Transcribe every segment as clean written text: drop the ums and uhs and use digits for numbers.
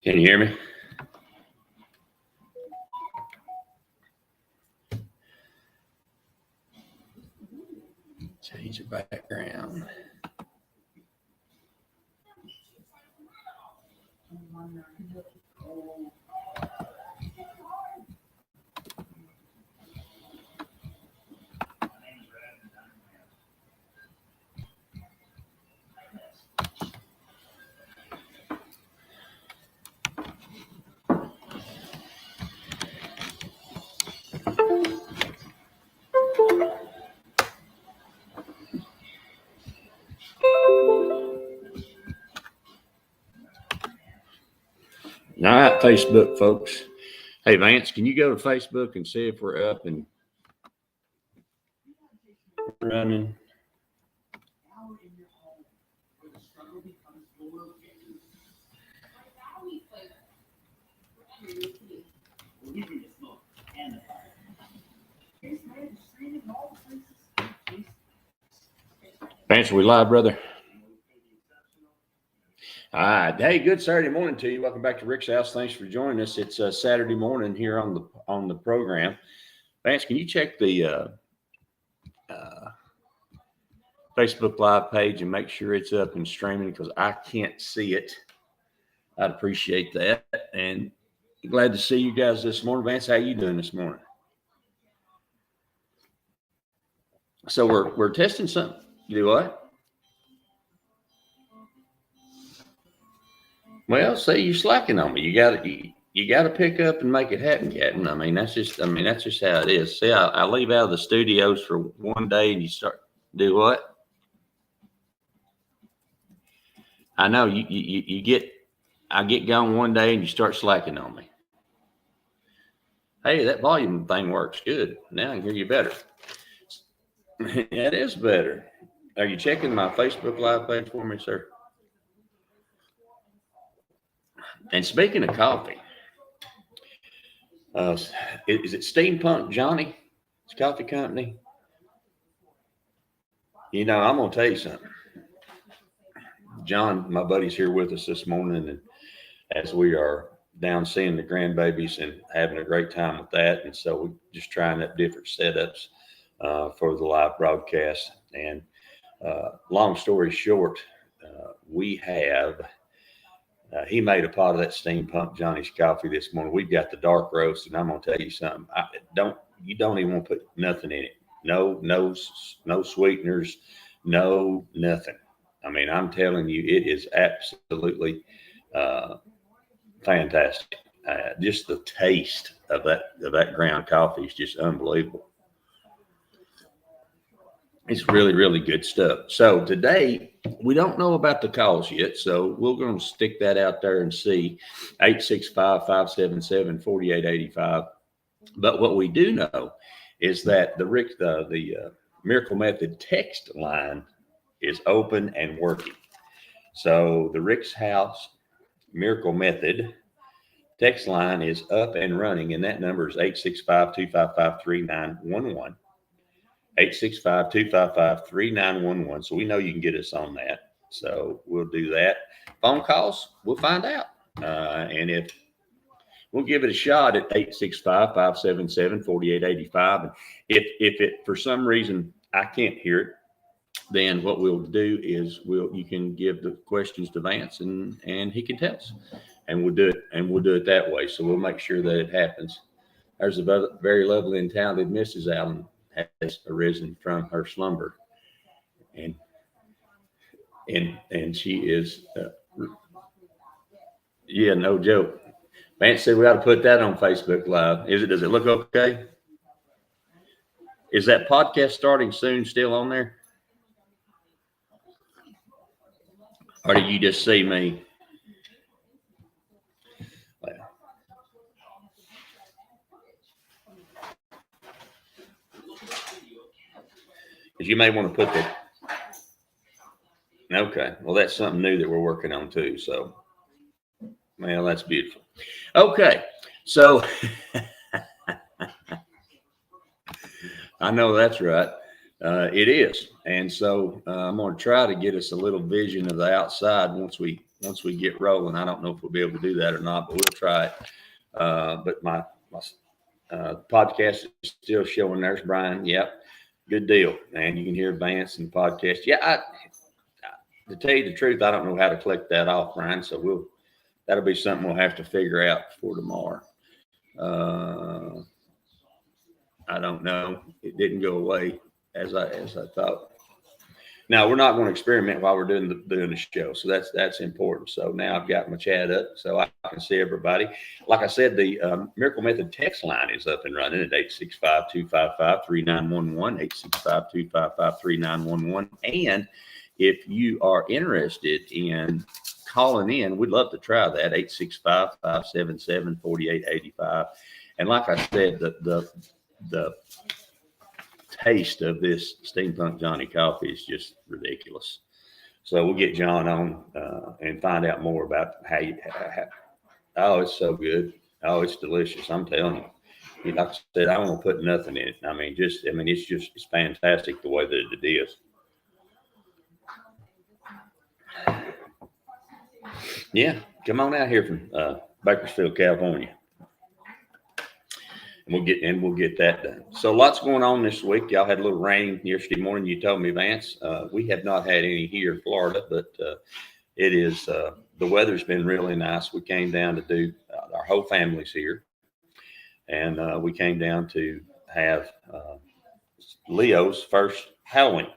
Can you hear me? Change the background. All right, Facebook folks. Hey, Vance, can you go to Facebook and see if we're up and running? Vance, are we live, brother? All right. Hey, good Saturday morning to you. Welcome back to Rick's House. Thanks for joining us. It's Saturday morning here on the program. Vance, can you check the Facebook Live page and make sure it's up and streaming because I can't see it. I'd appreciate that. And glad to see you guys this morning. Vance, how you doing this morning? So we're testing something. You do what? Well, see, you're slacking on me. You got to pick up and make it happen, Captain. I mean, that's just how it is. See, I leave out of the studios for one day, and you start do what? I know I get going one day, and you start slacking on me. Hey, that volume thing works good. Now I can hear you better. It is better. Are you checking my Facebook Live page for me, sir? And speaking of coffee, is it Steampunk Johnny? It's coffee company. You know, I'm gonna tell you something. John, my buddy's here with us this morning, and as we are down seeing the grandbabies and having a great time with that, and so we're just trying up different setups for the live broadcast. And long story short, we have. He made a pot of that Steampunk Johnny's coffee this morning. We've got the dark roast, and I'm gonna tell you something. You don't even want to put nothing in it. No sweeteners, no nothing. I mean, I'm telling you, it is absolutely fantastic. Just the taste of that ground coffee is just unbelievable. It's really, really good stuff. So today, we don't know about the calls yet, so we're going to stick that out there and see 865-577-4885. But what we do know is that the Miracle Method text line is open and working. So the Rick's House Miracle Method text line is up and running, and that number is 865-255-3911. 865-255-3911. So we know you can get us on that. So we'll do that. Phone calls, we'll find out. And if we'll give it a shot at 865-577-4885. And if it for some reason I can't hear it, then what we'll do is you can give the questions to Vance and he can tell us. And we'll do it that way. So we'll make sure that it happens. There's a very lovely and talented Mrs. Allen has arisen from her slumber, and she is no joke. Vance said we ought to put that on Facebook Live. Does it look okay? Is that podcast starting soon still on there, or do you just see me? You may want to put that. Okay. Well, that's something new that we're working on too. So, well, that's beautiful. Okay. So I know that's right. It is. And so I'm going to try to get us a little vision of the outside once we once we get rolling. I don't know if we'll be able to do that or not, but we'll try it. But my podcast is still showing. There's Brian. Yep. Good deal, man. You can hear Vance in the podcast. Yeah. To tell you the truth, I don't know how to collect that off, Brian. So that'll be something we'll have to figure out for tomorrow. I don't know. It didn't go away as I thought. Now we're not going to experiment while we're doing the show, so that's important. So now I've got my chat up, so I can see everybody. Like I said, the Miracle Method text line is up and running at 865-255-3911, 865-255-3911. And if you are interested in calling in, we'd love to try that, 865-577-4885. And like I said, the taste of this Steampunk Johnny coffee is just ridiculous. So we'll get John on and find out more about how oh, it's so good. Oh, it's delicious. I'm telling you. Like I said, I don't want to put nothing in it. It's fantastic the way that it is. Yeah, come on out here from Bakersfield, California. And we'll get that done. So lots going on this week. Y'all had a little rain yesterday morning. You told me, Vance. We have not had any here in Florida, but it is the weather's been really nice. We came down to do our whole family's here, and we came down to have Leo's first Halloween.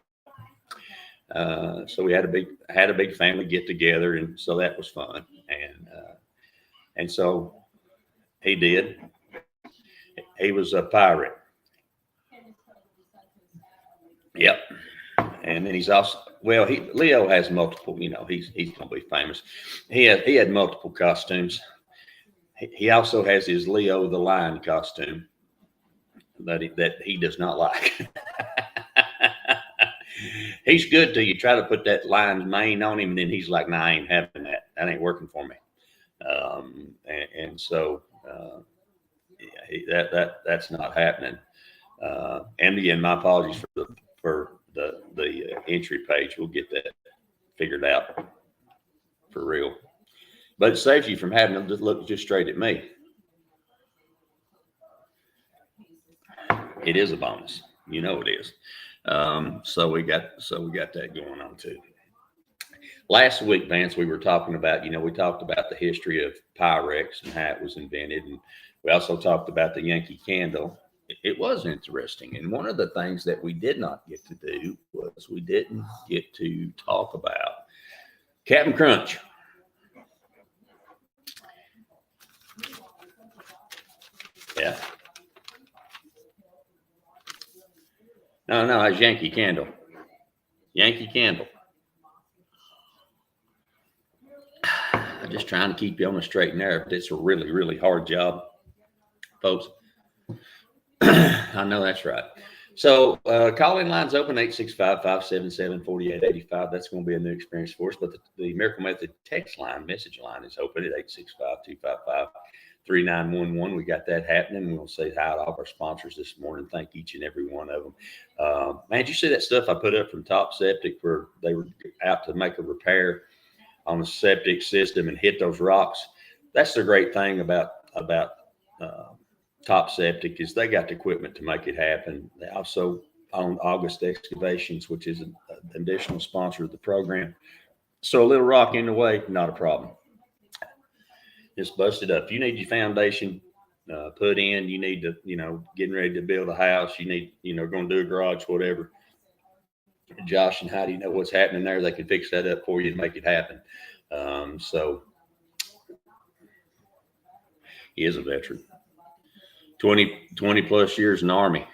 So we had a big family get together, and so that was fun. And so he did. He was a pirate. Yep. And then he's also, Leo has multiple, he's going to be famous. He had multiple costumes. He also has his Leo the Lion costume that he does not like. He's good till you try to put that lion's mane on him, and then he's like, "Nah, I ain't having that. That ain't working for me." That's not happening. And again, my apologies for the entry page. We'll get that figured out for real. But it saves you from having to look just straight at me. It is a bonus. You know it is. So we got that going on too. Last week, Vance, we were talking about, we talked about the history of Pyrex and how it was invented. And we also talked about the Yankee Candle. It was interesting. And one of the things that we did not get to do was we didn't get to talk about Captain Crunch. Yeah. No, it's Yankee Candle. Yankee Candle. I'm just trying to keep you on the straight and narrow, but it's a really, really hard job, folks. I know that's right. So call-in line's open, 865-577-4885. That's going to be a new experience for us. But the Miracle Method text line, message line is open at 865-255-3911. We got that happening. We'll say hi to all of our sponsors this morning. Thank each and every one of them. Man, did you see that stuff I put up from Top Septic where they were out to make a repair on the septic system and hit those rocks? That's the great thing about Top Septic is they got the equipment to make it happen. They also own August Excavations, which is an additional sponsor of the program. So a little rock in the way, not a problem. Just bust it up. You need your foundation put in. You need to, getting ready to build a house. You need, going to do a garage, whatever. Josh and Heidi know what's happening there. They can fix that up for you and make it happen. So he is a veteran. 20 plus years in the Army.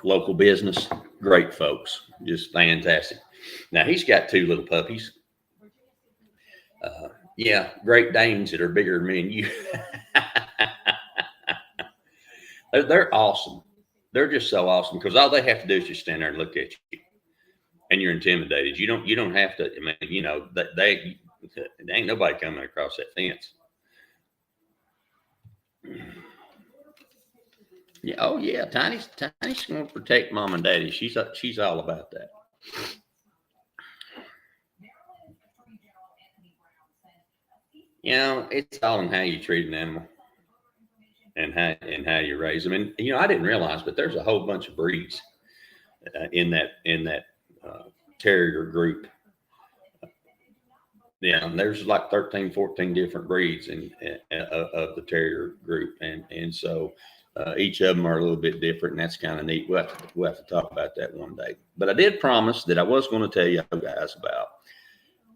Local business, great folks, just fantastic. Now he's got two little puppies. Great Danes that are bigger than me and you. They're awesome. They're just so awesome because all they have to do is just stand there and look at you, and you're intimidated. You don't have to. They ain't nobody coming across that fence. Yeah. Oh yeah. Tiny's going to protect mom and daddy. She's all about that. You know, it's all in how you treat an animal and how you raise them. And you know, I didn't realize, but there's a whole bunch of breeds in that terrier group. Yeah, and there's like 13, 14 different breeds of the terrier group, and so each of them are a little bit different, and that's kind of neat. We'll have to talk about that one day. But I did promise that I was going to tell you guys about.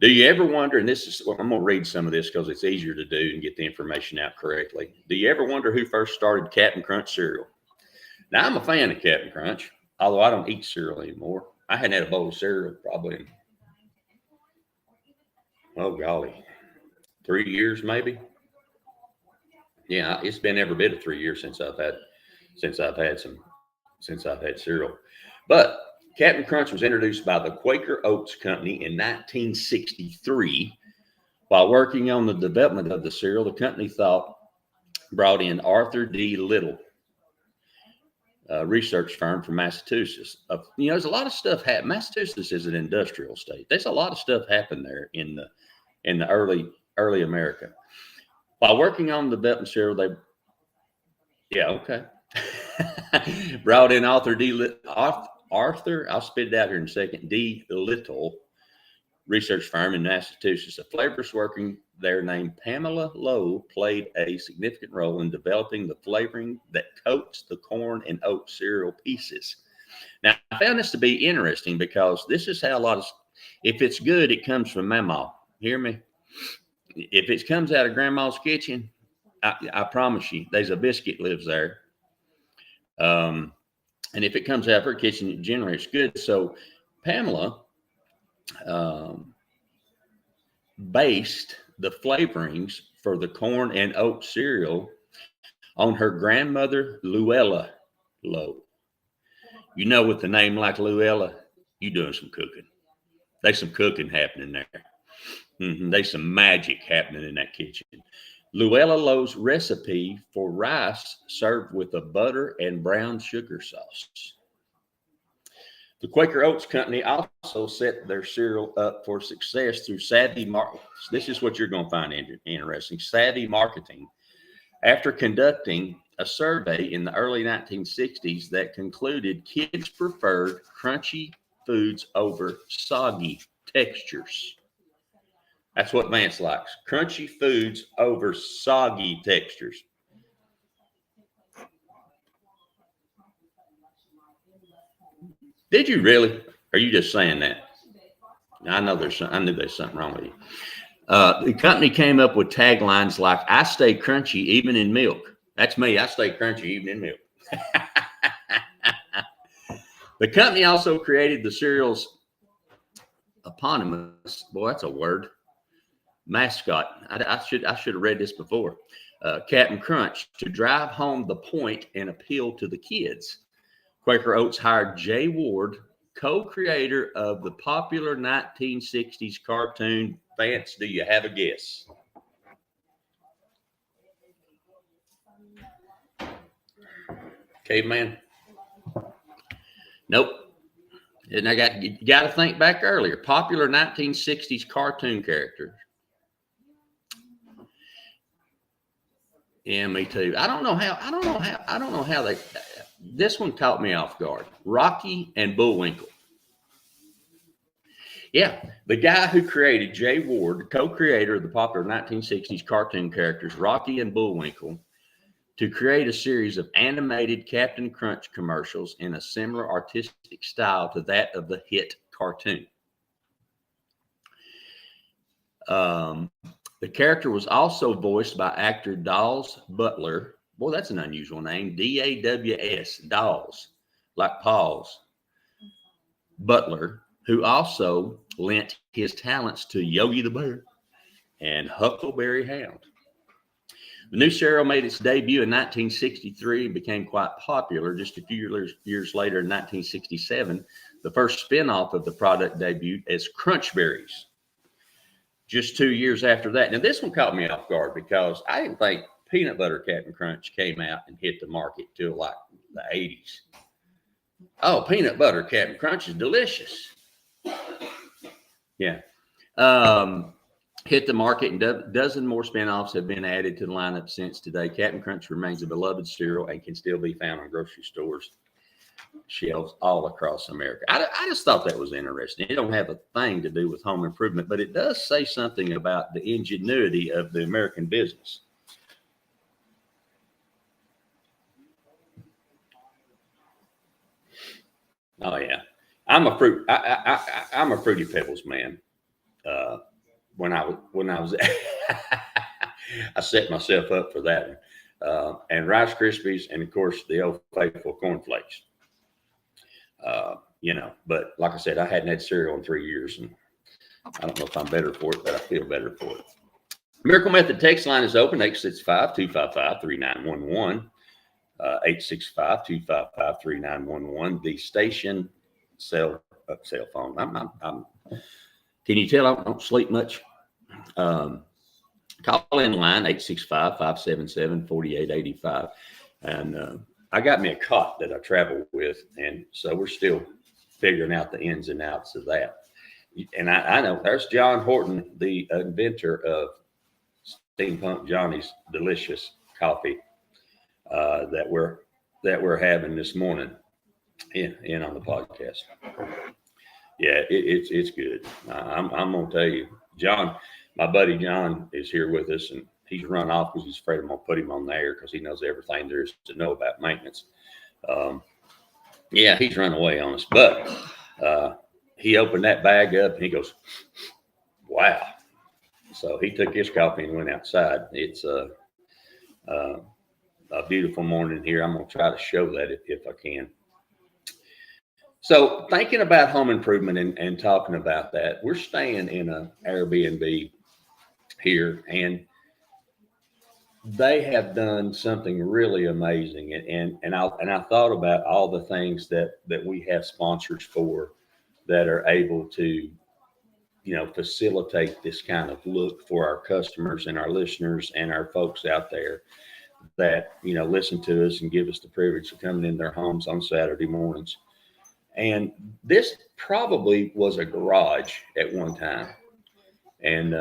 Do you ever wonder? And this is I'm going to read some of this because it's easier to do and get the information out correctly. Do you ever wonder who first started Captain Crunch cereal? Now I'm a fan of Captain Crunch, although I don't eat cereal anymore. I hadn't had a bowl of cereal probably in, oh golly, 3 years maybe. Yeah, it's been every bit of 3 years since I've had cereal. But Captain Crunch was introduced by the Quaker Oats Company in 1963. While working on the development of the cereal, the company brought in Arthur D. Little, a research firm from Massachusetts. You know, there's a lot of stuff happened. Massachusetts is an industrial state. There's a lot of stuff happened there in the early America. While working on the development cereal, brought in Arthur, I'll spit it out here in a second, D. Little, research firm in Massachusetts. A flavorist working there named Pamela Lowe played a significant role in developing the flavoring that coats the corn and oat cereal pieces. Now, I found this to be interesting because this is how if it's good, it comes from Mama. Hear me? If it comes out of Grandma's kitchen, I promise you, there's a biscuit lives there. And if it comes out of her kitchen, generally it's good. So Pamela based the flavorings for the corn and oat cereal on her grandmother, Luella Lowe. You know, with the name like Luella, you doing some cooking. There's some cooking happening there. There's some magic happening in that kitchen. Luella Lowe's recipe for rice served with a butter and brown sugar sauce. The Quaker Oats Company also set their cereal up for success through savvy marketing. This is what you're going to find interesting. Savvy marketing. After conducting a survey in the early 1960s that concluded kids preferred crunchy foods over soggy textures. That's what Vance likes. Crunchy foods over soggy textures. Did you really? Or are you just saying that? I knew there's something wrong with you. The company came up with taglines like, I stay crunchy even in milk. That's me. I stay crunchy even in milk. The company also created the cereal's eponymous, boy, that's a word, mascot. I should have read this before. Captain Crunch, to drive home the point and appeal to the kids. Quaker Oats hired Jay Ward, co-creator of the popular 1960s cartoon. Vance, do you have a guess? Caveman? Nope. And you got to think back earlier. Popular 1960s cartoon characters. Yeah, me too. I don't know how they. This one caught me off guard. Rocky and Bullwinkle. Yeah, the guy who created, Jay Ward, co-creator of the popular 1960s cartoon characters Rocky and Bullwinkle, to create a series of animated Captain Crunch commercials in a similar artistic style to that of the hit cartoon. The character was also voiced by actor Daws Butler. Boy, that's an unusual name. D-A-W-S, Daws, like Paws. Butler, who also lent his talents to Yogi the Bear and Huckleberry Hound. The new cereal made its debut in 1963 and became quite popular. Just a few years later, in 1967, the first spinoff of the product debuted as Crunch Berries. Just 2 years after that. Now, this one caught me off guard because I didn't think peanut butter Captain Crunch came out and hit the market till like the 80s. Oh, peanut butter Captain Crunch is delicious. Yeah. hit the market, and a dozen more spinoffs have been added to the lineup since today. Captain Crunch remains a beloved cereal and can still be found on grocery stores shelves all across America. I just thought that was interesting. It don't have a thing to do with home improvement, but it does say something about the ingenuity of the American business. Oh yeah, I'm a Fruity Pebbles man. When I was I set myself up for that one. And Rice Krispies, and of course the Old Faithful cornflakes. But like I said, I hadn't had cereal in 3 years, and I don't know if I'm better for it, but I feel better for it. Miracle Method text line is open, 865-255-3911. 865-255-3911. The station cell phone. Can you tell I don't sleep much? Call in line 865-577-4885. And I got me a cot that I travel with, and so we're still figuring out the ins and outs of that. And I know there's John Horton, the inventor of Steampunk Johnny's delicious coffee that we're having this morning in on the podcast. Yeah, it's good. I'm gonna tell you, John, my buddy John is here with us, and he's run off because he's afraid I'm gonna put him on the air because he knows everything there is to know about maintenance. Yeah, he's run away on us, but he opened that bag up and he goes, "Wow!" So he took his coffee and went outside. It's a beautiful morning here. I'm gonna try to show that if I can. So thinking about home improvement and talking about that, we're staying in an Airbnb here, and they have done something really amazing. And I thought about all the things that we have sponsors for that are able to, facilitate this kind of look for our customers and our listeners and our folks out there that, listen to us and give us the privilege of coming in their homes on Saturday mornings. And this probably was a garage at one time. And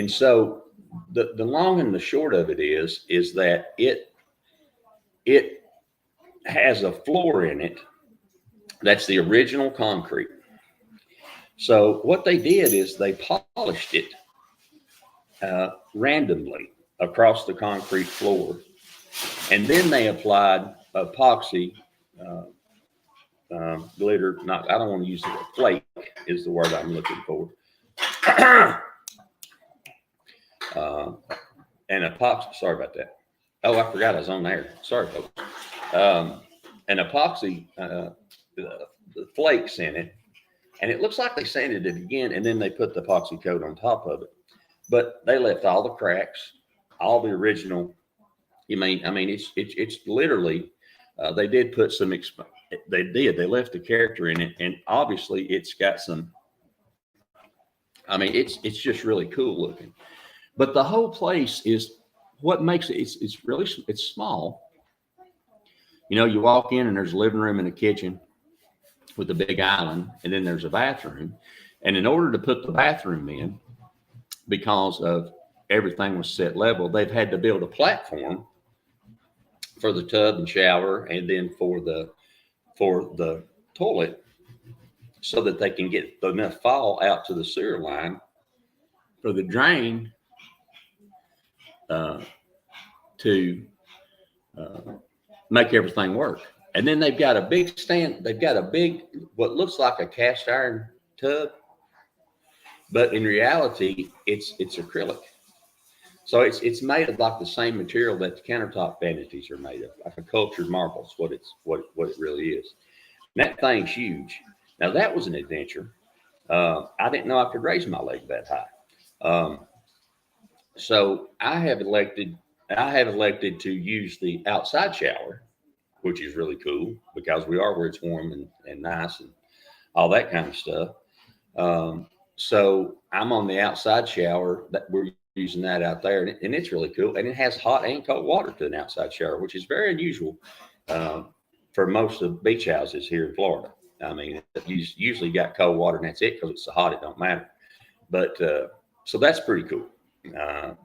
so the long and the short of it is that it has a floor in it that's the original concrete. So what they did is they polished it randomly across the concrete floor, and then they applied epoxy glitter. I don't want to use it. Flake is the word I'm looking for. And epoxy. Sorry about that. Oh, I forgot I was on there. Sorry, folks. An epoxy the flakes in it, and it looks like they sanded it again, and then they put the epoxy coat on top of it. But they left all the cracks, all the original. It's literally. They did put some. They left the character in it, and obviously it's got some. It's just really cool looking. But the whole place is what makes it. It's small. You walk in and there's a living room and a kitchen with a big island, and then there's a bathroom. And in order to put the bathroom in, because of everything was set level, they've had to build a platform for the tub and shower, and then for the toilet, so that they can get enough fall out to the sewer line for the drain to make everything work. And then they've got a big stand. They've got a big, what looks like a cast iron tub, but in reality, it's acrylic. So it's made of like the same material that the countertop vanities are made of, like a cultured marble. What it really is. And that thing's huge. Now that was an adventure. I didn't know I could raise my leg that high. So I have elected to use the outside shower, which is really cool because we are where it's warm and nice and all that kind of stuff. So I'm on the outside shower that we're using that out there, and it's really cool. And it has hot and cold water to an outside shower, which is very unusual for most of the beach houses here in Florida. You usually got cold water and that's it because it's so hot it don't matter. But So that's pretty cool.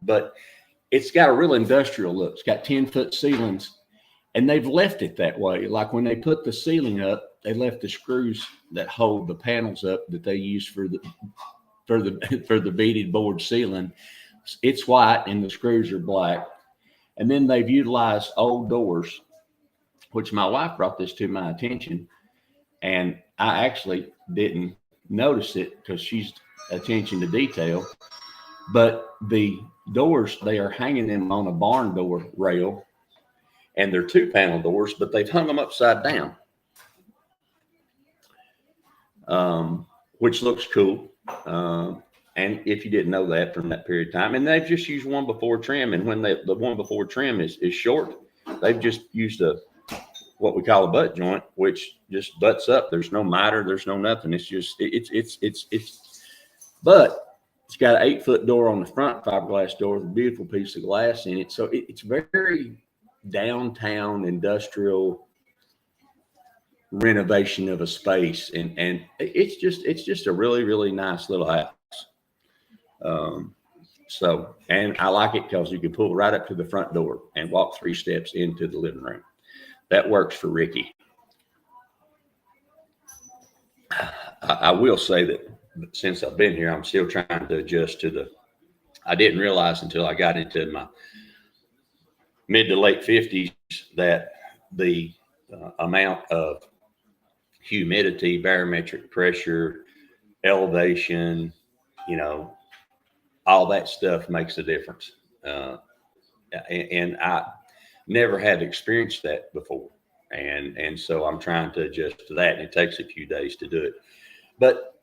But it's got a real industrial look. It's got 10-foot ceilings, and they've left it that way. Like when they put the ceiling up, they left the screws that hold the panels up that they use for the beaded board ceiling. It's white and the screws are black. And then they've utilized old doors, which my wife brought this to my attention, and I actually didn't notice it because she's attention to detail. But the doors, they are hanging them on a barn door rail, and they're 2-panel doors, but they've hung them upside down, which looks cool. And if you didn't know that from that period of time, and they've just used one before trim, and when the one before trim is short, they've just used what we call a butt joint, which just butts up. There's no miter, there's no nothing. It's just but it's got an 8-foot door on the front, fiberglass door with a beautiful piece of glass in it. So it's very downtown industrial renovation of a space, and it's just a really, really nice little house. So, and I like it because you can pull right up to the front door and walk 3 steps into the living room. That works for Ricky. I will say that since I've been here, I'm still trying to adjust to I didn't realize until I got into my mid to late 50s that the amount of humidity, barometric pressure, elevation, all that stuff makes a difference. And I never had experienced that before. And so I'm trying to adjust to that, and it takes a few days to do it. But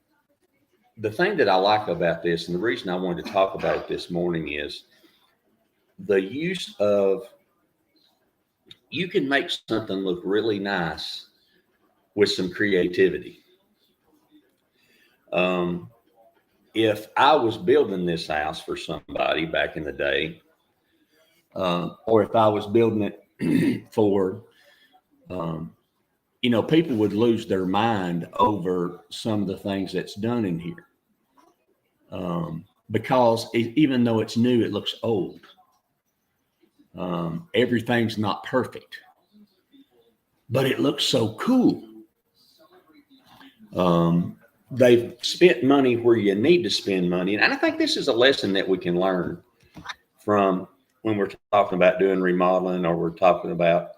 the thing that I like about this, and the reason I wanted to talk about it this morning, is the use of, you can make something look really nice with some creativity. If I was building this house for somebody back in the day, or if I was building it for, people would lose their mind over some of the things that's done in here. Because even though it's new, it looks old. Everything's not perfect, but it looks so cool. They've spent money where you need to spend money. And I think this is a lesson that we can learn from when we're talking about doing remodeling, or we're talking about,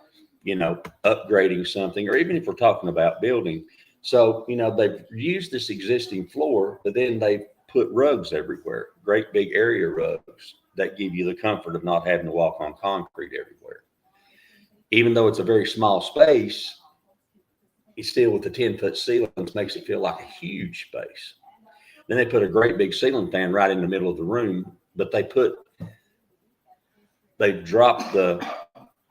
upgrading something, or even if we're talking about building. So, they've used this existing floor, but then they've put rugs everywhere, great big area rugs that give you the comfort of not having to walk on concrete everywhere. Even though it's a very small space, it's still, with the 10-foot ceilings, makes it feel like a huge space. Then they put a great big ceiling fan right in the middle of the room, but they dropped the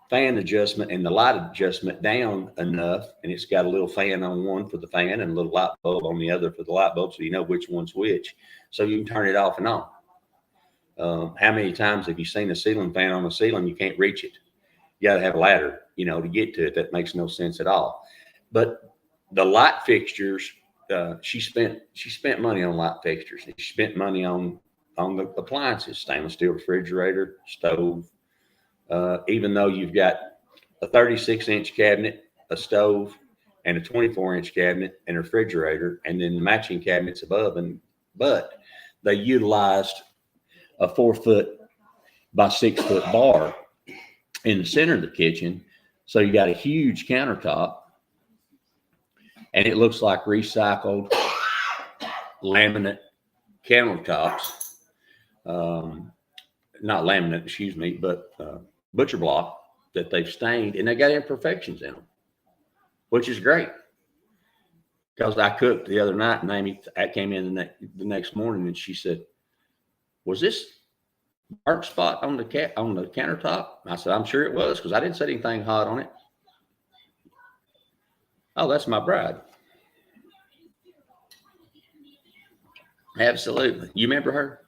fan adjustment and the light adjustment down enough, and it's got a little fan on one for the fan and a little light bulb on the other for the light bulb, so you know which one's which, so you can turn it off and on. How many times have you seen a ceiling fan on the ceiling? You can't reach it. You got to have a ladder, to get to it. That makes no sense at all. But the light fixtures, she spent money on light fixtures. She spent money on the appliances, stainless steel refrigerator, stove. Even though you've got a 36-inch cabinet, a stove, and a 24-inch cabinet and a refrigerator, and then the matching cabinets above, but they utilized a 4-foot by 6-foot bar in the center of the kitchen. So you got a huge countertop, and it looks like recycled laminate countertops. Not laminate, excuse me, but butcher block that they've stained, and they got imperfections in them, which is great. Because I cooked the other night, and Amy came in the next morning, and she said, "Was this dark spot on the countertop?" I said, "I'm sure it was, because I didn't set anything hot on it." "Oh, that's my bride." Absolutely. You remember her?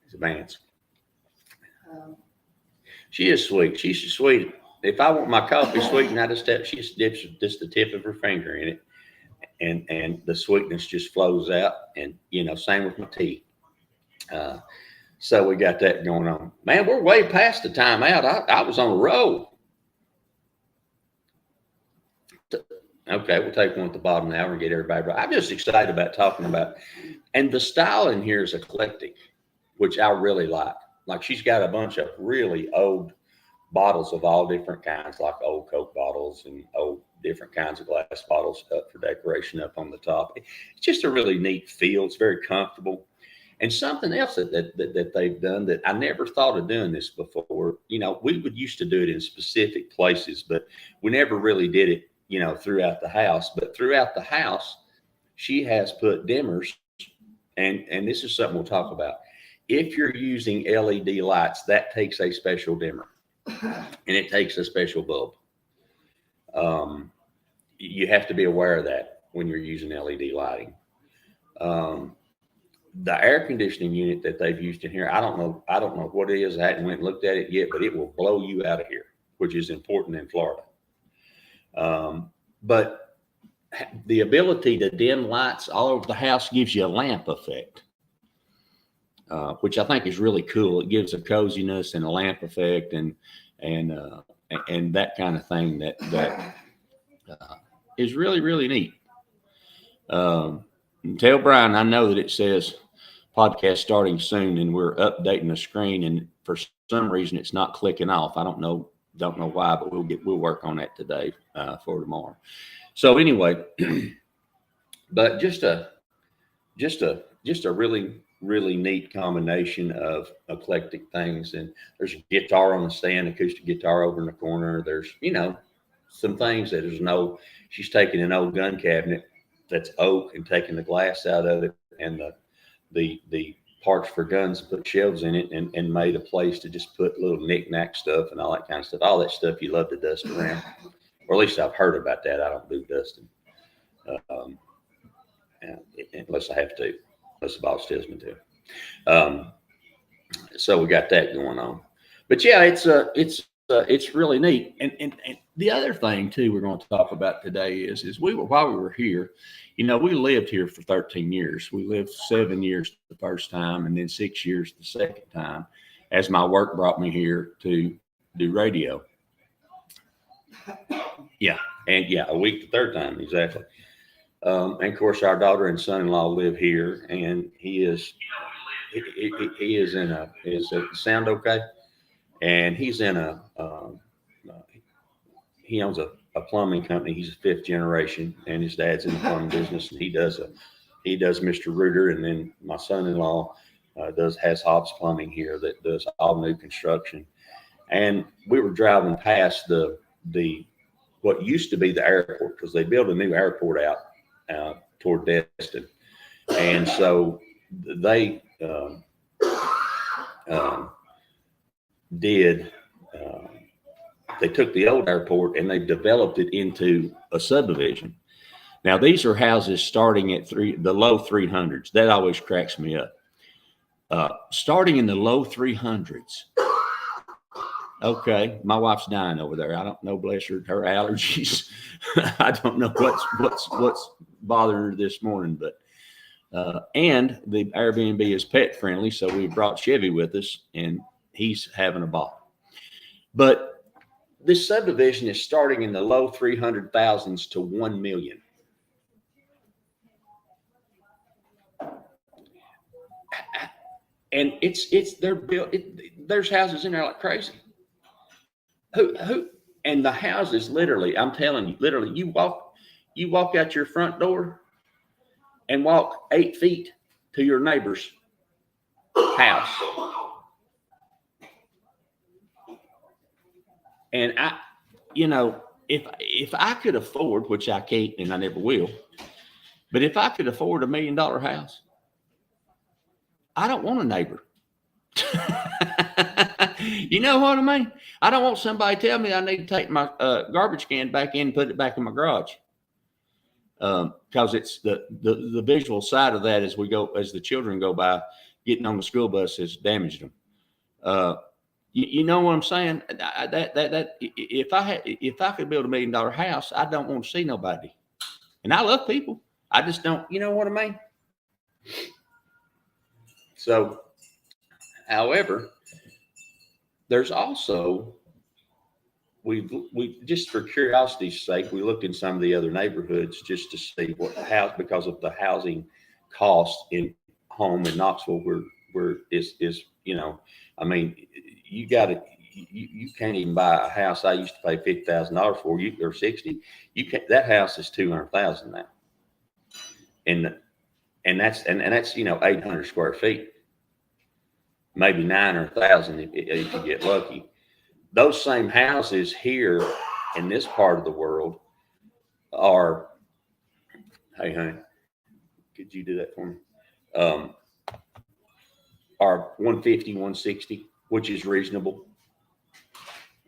It's Vance. She is sweet. She's sweet. If I want my coffee sweetened, she just dips just the tip of her finger in it, and the sweetness just flows out. And same with my tea. So we got that going on. Man, we're way past the time out. I was on a roll. Okay, we'll take one at the bottom now and get everybody right. I'm just excited about talking about, and the style in here is eclectic, which I really like. Like she's got a bunch of really old bottles of all different kinds, like old Coke bottles and old different kinds of glass bottles up for decoration up on the top. It's just a really neat feel. It's very comfortable. And something else that they've done that I never thought of doing this before, we would used to do it in specific places, but we never really did it, throughout the house. But throughout the house, she has put dimmers, and this is something we'll talk about. If you're using LED lights, that takes a special dimmer, and it takes a special bulb. You have to be aware of that when you're using LED lighting. The air conditioning unit that they've used in here, I don't know what it is. I hadn't went and looked at it yet, but it will blow you out of here, which is important in Florida. But the ability to dim lights all over the house gives you a lamp effect, which I think is really cool. It gives a coziness and a lamp effect, and that kind of thing that is really, really neat. Tell Brian I know that it says podcast starting soon, and we're updating the screen, and for some reason it's not clicking off. I don't know why, but we'll work on that today for tomorrow. So anyway, but just a really, really neat combination of eclectic things. And there's a guitar on the stand, acoustic guitar over in the corner. There's some things that she's taking an old gun cabinet that's oak and taking the glass out of it and the parts for guns and put shelves in it and made a place to just put little knick-knack stuff and all that kind of stuff. All that stuff you love to dust around. Or at least I've heard about that. I don't do dusting. Unless I have to, unless the boss tells me to. So we got that going on. But yeah, it's really neat. And the other thing too we're going to talk about today is while we were here, we lived here for 13 years. We lived 7 years the first time and then 6 years the second time, as my work brought me here to do radio. Yeah, and a week the third time, exactly. And of course, our daughter and son-in-law live here, and he is in a. Is it sound okay? And he's in he owns a plumbing company. He's a fifth generation, and his dad's in the plumbing business, and he does Mr. Reuter, and then my son-in-law has Hobbs Plumbing here that does all new construction. And we were driving past the what used to be the airport, because they built a new airport out toward Destin, and so they they took the old airport and they developed it into a subdivision. Now these are houses starting at the low 300s. That always cracks me up. Starting in the low 300s. Okay, my wife's dying over there. I don't know, bless her allergies. I don't know what's bothering her this morning, but and the Airbnb is pet friendly, so we brought Chevy with us, and he's having a ball. But this subdivision is starting in the low 300,000s to 1 million. And they're built. There's houses in there like crazy. Who and the houses, literally, I'm telling you, literally, you walk out your front door and walk 8 feet to your neighbor's house. And if I could afford, which I can't and I never will, but if I could afford $1 million house, I don't want a neighbor. You know what I mean? I don't want somebody to tell me I need to take my garbage can back in and put it back in my garage. Because it's the visual side of that as the children go by, getting on the school bus has damaged them. You know what I'm saying? That if I could build $1 million house, I don't want to see nobody. And I love people. I just don't. You know what I mean? So However, there's also, we just for curiosity's sake, we looked in some of the other neighborhoods just to see what house, because of the housing cost in home in Knoxville, where is, I mean, you got to, you can't even buy a house I used to pay $50,000 for, you or 60. You can't, that house is 200,000 now. And that's 800 square feet, maybe 900,000 if you get lucky. Those same houses here in this part of the world are, hey honey, could you do that for me? Are 150, 160, which is reasonable.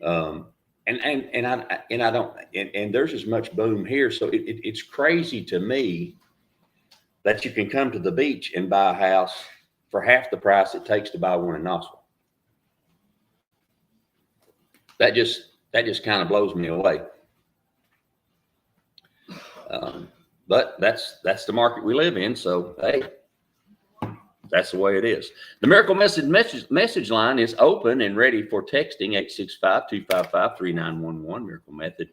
And I don't, and there's as much boom here. So it's crazy to me that you can come to the beach and buy a house for half the price it takes to buy one in Knoxville. That just kind of blows me away. But that's the market we live in. So, hey, that's the way it is. The Miracle message line is open and ready for texting, 865-255-3911. Miracle Method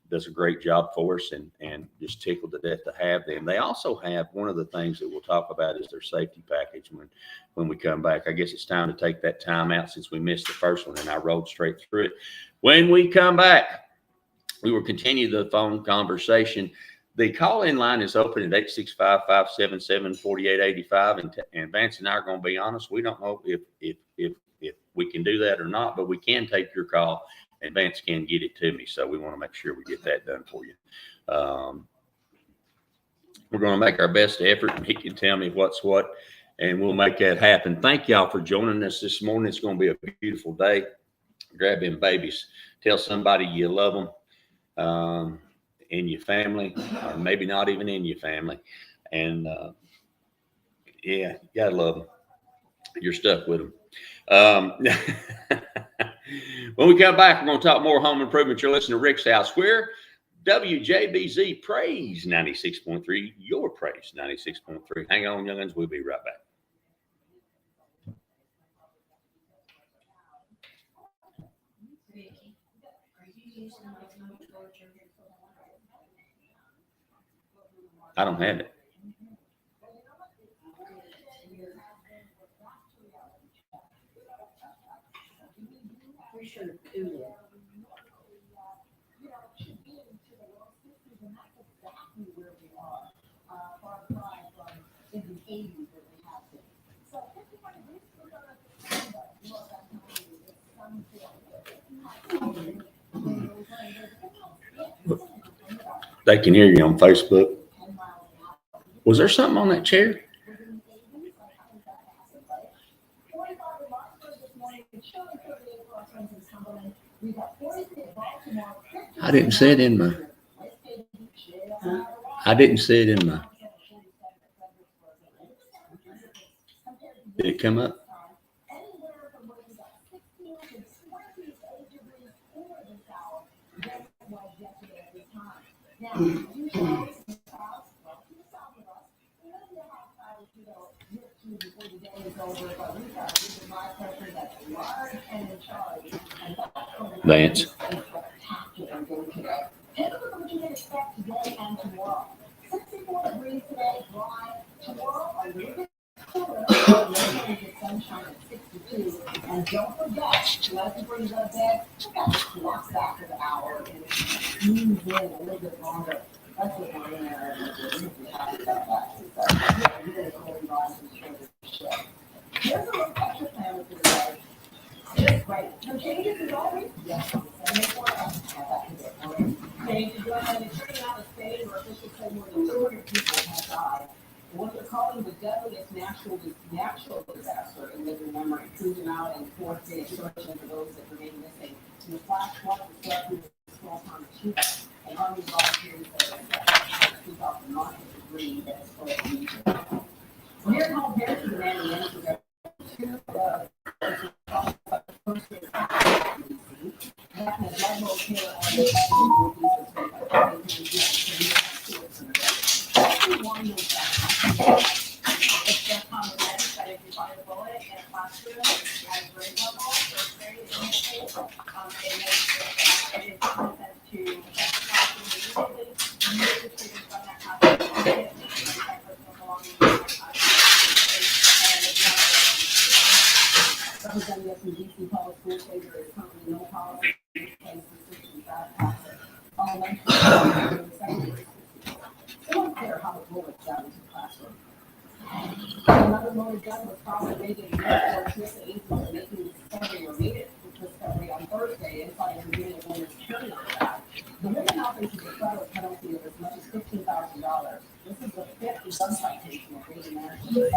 does a great job for us, and just tickled to death to have them. They also have, one of the things that we'll talk about is their safety package when we come back. I guess it's time to take that time out since we missed the first one and I rolled straight through it. When we come back, we will continue the phone conversation. The call-in line is open at 865-577-4885, and Vance and I are going to be honest. We don't know if we can do that or not, but we can take your call, and Vance can get it to me. So we want to make sure we get that done for you. We're going to make our best effort, and he can tell me what's what, and we'll make that happen. Thank y'all for joining us this morning. It's going to be a beautiful day. Grab them babies. Tell somebody you love them. In your family, or maybe not even in your family. And yeah, you gotta love them. You're stuck with them. When we come back, we're going to talk more home improvement. You're listening to Rick's House, where WJBZ Praise 96.3, your Praise 96.3. Hang on, young'uns. We'll be right back. I don't have it. They can hear you on Facebook. Was there something on that chair? I didn't see it in my. Did it come up? Vance. And don't forget, let the bring up bed, walk back an hour and squeeze in a little bit longer. That's what we're in there. Here's a little extra plan with this guy. It's great. No changes as always? Yes. Change is going on in turning out a state where officials say more than 200 people have died. What they're calling the deadliest natural disaster in living memory, cruising out and fourth-day searching for those that remain missing. In the flash flood was struck through a small town of Cuba, and Army volunteers said that 2009 agreed that it's supposed to be. Well, here's how parents are demanding answers to classroom at grade level, first grade in school. It is content to classroom immediately, remove the students from that classroom, get that personal belonging in that classroom. And it's not Representative from DC Public School say there is currently no policy in place restricting that access. Elementary and secondary schools. It's unclear how the bullet got into the classroom. Another loaded gun was found made in North Smith and Eastman making the discovery or made it with discovery on Thursday inside the beginning of owner's hearing on that. The woman now faces a federal penalty of as much as $15,000. This is the fifth gun citation of Brady Management. This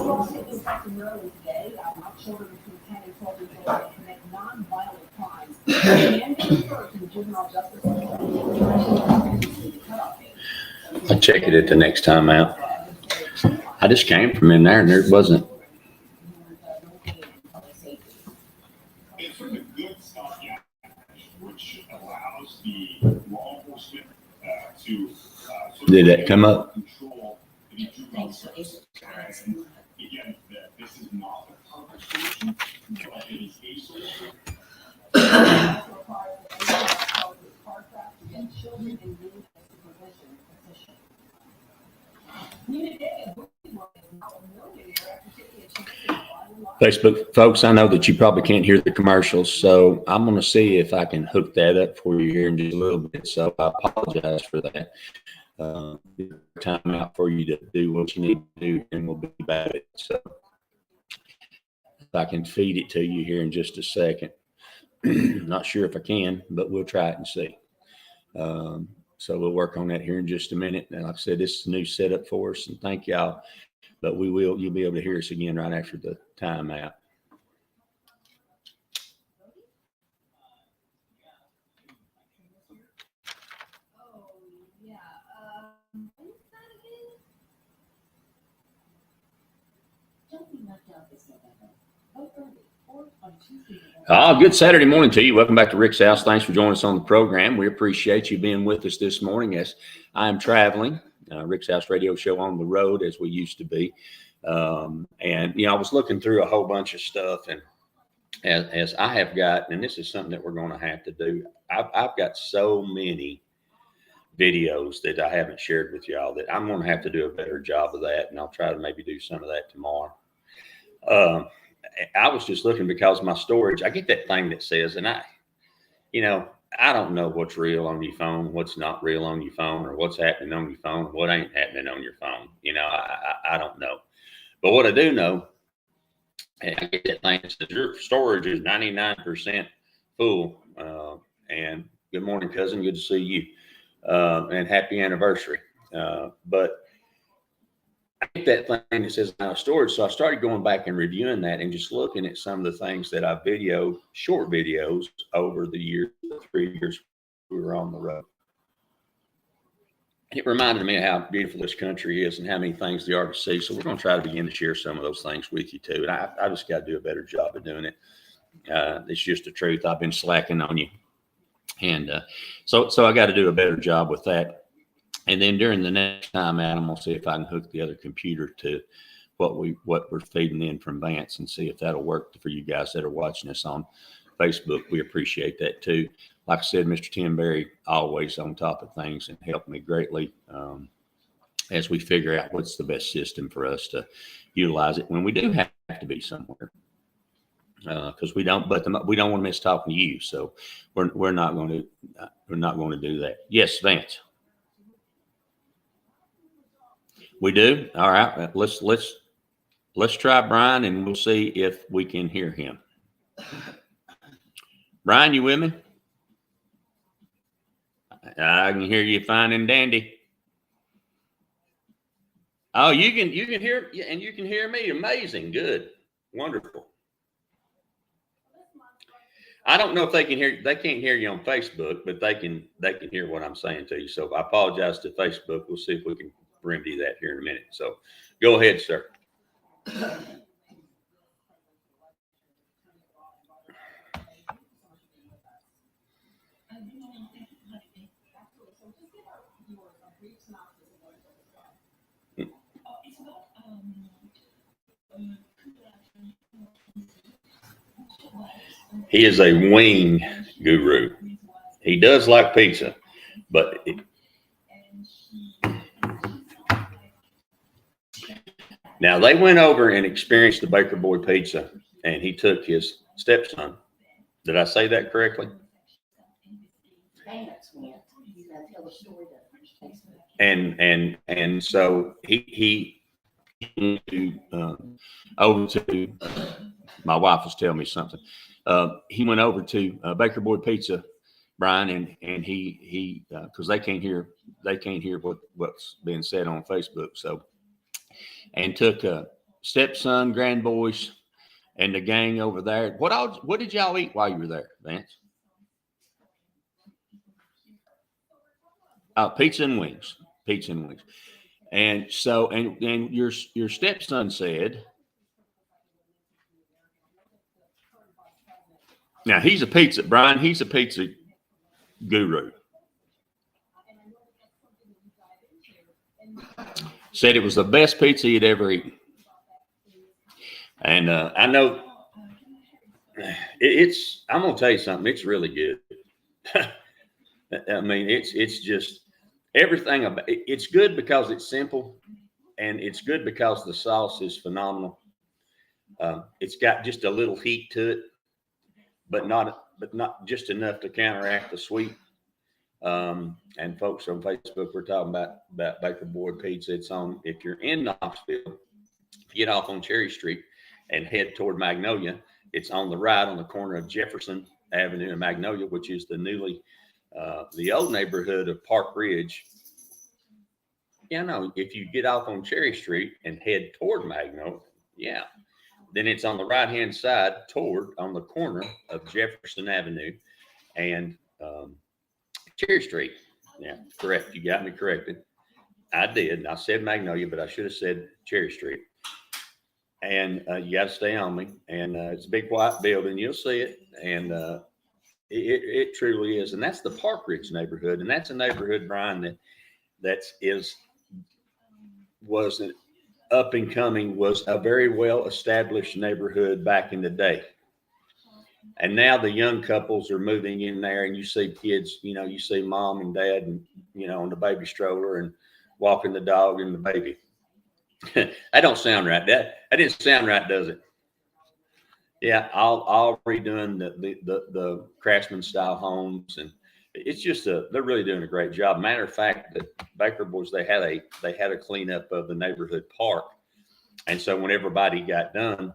law taking effect in Maryland today. Now children between 10 and 12 years old can commit non-violent crimes and be referred to the juvenile justice system. I'll check it at the next time out. I just came from in there and there wasn't. It's for the Good Start Act, which allows the law enforcement to Did that come up? control the juvenile justice. And again, this is not a conversation, but it is a solution. Facebook folks, I know that you probably can't hear the commercials, so I'm going to see if I can hook that up for you here in just a little bit. So I apologize for that. Time out for you to do what you need to do, and we'll be back. So if I can feed it to you here in just a second. Not sure if I can, but we'll try it and see. So we'll work on that here in just a minute. And like I said, this is a new setup for us, and thank y'all. But you'll be able to hear us again right after the timeout. Good Saturday morning to you. Welcome back to Rick's House. Thanks for joining us on the program. We appreciate you being with us this morning as I'm traveling. Rick's House radio show on the road as we used to be. And, I was looking through a whole bunch of stuff, and as I have got, and this is something that we're going to have to do. I've got so many videos that I haven't shared with y'all that I'm going to have to do a better job of that. And I'll try to maybe do some of that tomorrow. I was just looking because my storage, I get that thing that says, and I don't know what's real on your phone, what's not real on your phone, or what's happening on your phone, what ain't happening on your phone. I don't know. But what I do know, and I get that thing that says your storage is 99% full. And good morning, cousin. Good to see you. And happy anniversary. But I get that thing that says storage. So I started going back and reviewing that and just looking at some of the things that I videoed, short videos over the years, 3 years we were on the road. It reminded me of how beautiful this country is and how many things there are to see. So we're going to try to begin to share some of those things with you too. And I just got to do a better job of doing it. It's just the truth. I've been slacking on you. And so I got to do a better job with that. And then during the next time out, I'm going to see if I can hook the other computer to what we're feeding in from Vance and see if that'll work for you guys that are watching us on Facebook. We appreciate that too. Like I said, Mr. Tim Berry always on top of things and helped me greatly as we figure out what's the best system for us to utilize it when we do have to be somewhere. Because we don't want to miss talking to you, so we're not going to do that. Yes, Vance. We do. All right. Let's try Brian, and we'll see if we can hear him. Brian, you with me? I can hear you fine and dandy. Oh, you can hear, and you can hear me. Amazing. Good. Wonderful. I don't know if they can hear. They can't hear you on Facebook, but they can hear what I'm saying to you. So I apologize to Facebook. We'll see if we can remedy that here in a minute. So go ahead, sir. He is a wing guru. He does like pizza, but now they went over and experienced the Baker Boy pizza, and he took his stepson. Did I say that correctly? And so he went to, over to, my wife was telling me something. He went over to Baker Boy Pizza, Brian, and he because they can't hear what's being said on Facebook. So, and took stepson, grandboys, and the gang over there. What did y'all eat while you were there, Vance? Pizza and wings. And so, and your stepson said, now he's a pizza guru. Said it was the best pizza he'd ever eaten. And I know I'm going to tell you something. It's really good. I mean, it's just everything about it. It's good because it's simple, and it's good because the sauce is phenomenal. It's got just a little heat to it, but not just enough to counteract the sweet. And folks on Facebook, we're talking about Baker Boy Pizza. It's on, if you're in Knoxville, get off on Cherry Street and head toward Magnolia. It's on the right on the corner of Jefferson Avenue and Magnolia, which is the old neighborhood of Park Ridge. If you get off on Cherry Street and head toward Magnolia, then it's on the right-hand side on the corner of Jefferson Avenue and Cherry Street. Yeah, correct. You got me corrected. I did. I said Magnolia, but I should have said Cherry Street. And you got to stay on me. And it's a big white building. You'll see it. And it truly is. And that's the Park Ridge neighborhood. And that's a neighborhood, Brian, was an up and coming, was a very well established neighborhood back in the day. And now the young couples are moving in there, and you see kids, you see mom and dad and, on the baby stroller and walking the dog and the baby. That don't sound right. That didn't sound right, does it? Yeah, all redoing the craftsman style homes, and it's just they're really doing a great job. Matter of fact, the Baker Boys, they had a cleanup of the neighborhood park, and so when everybody got done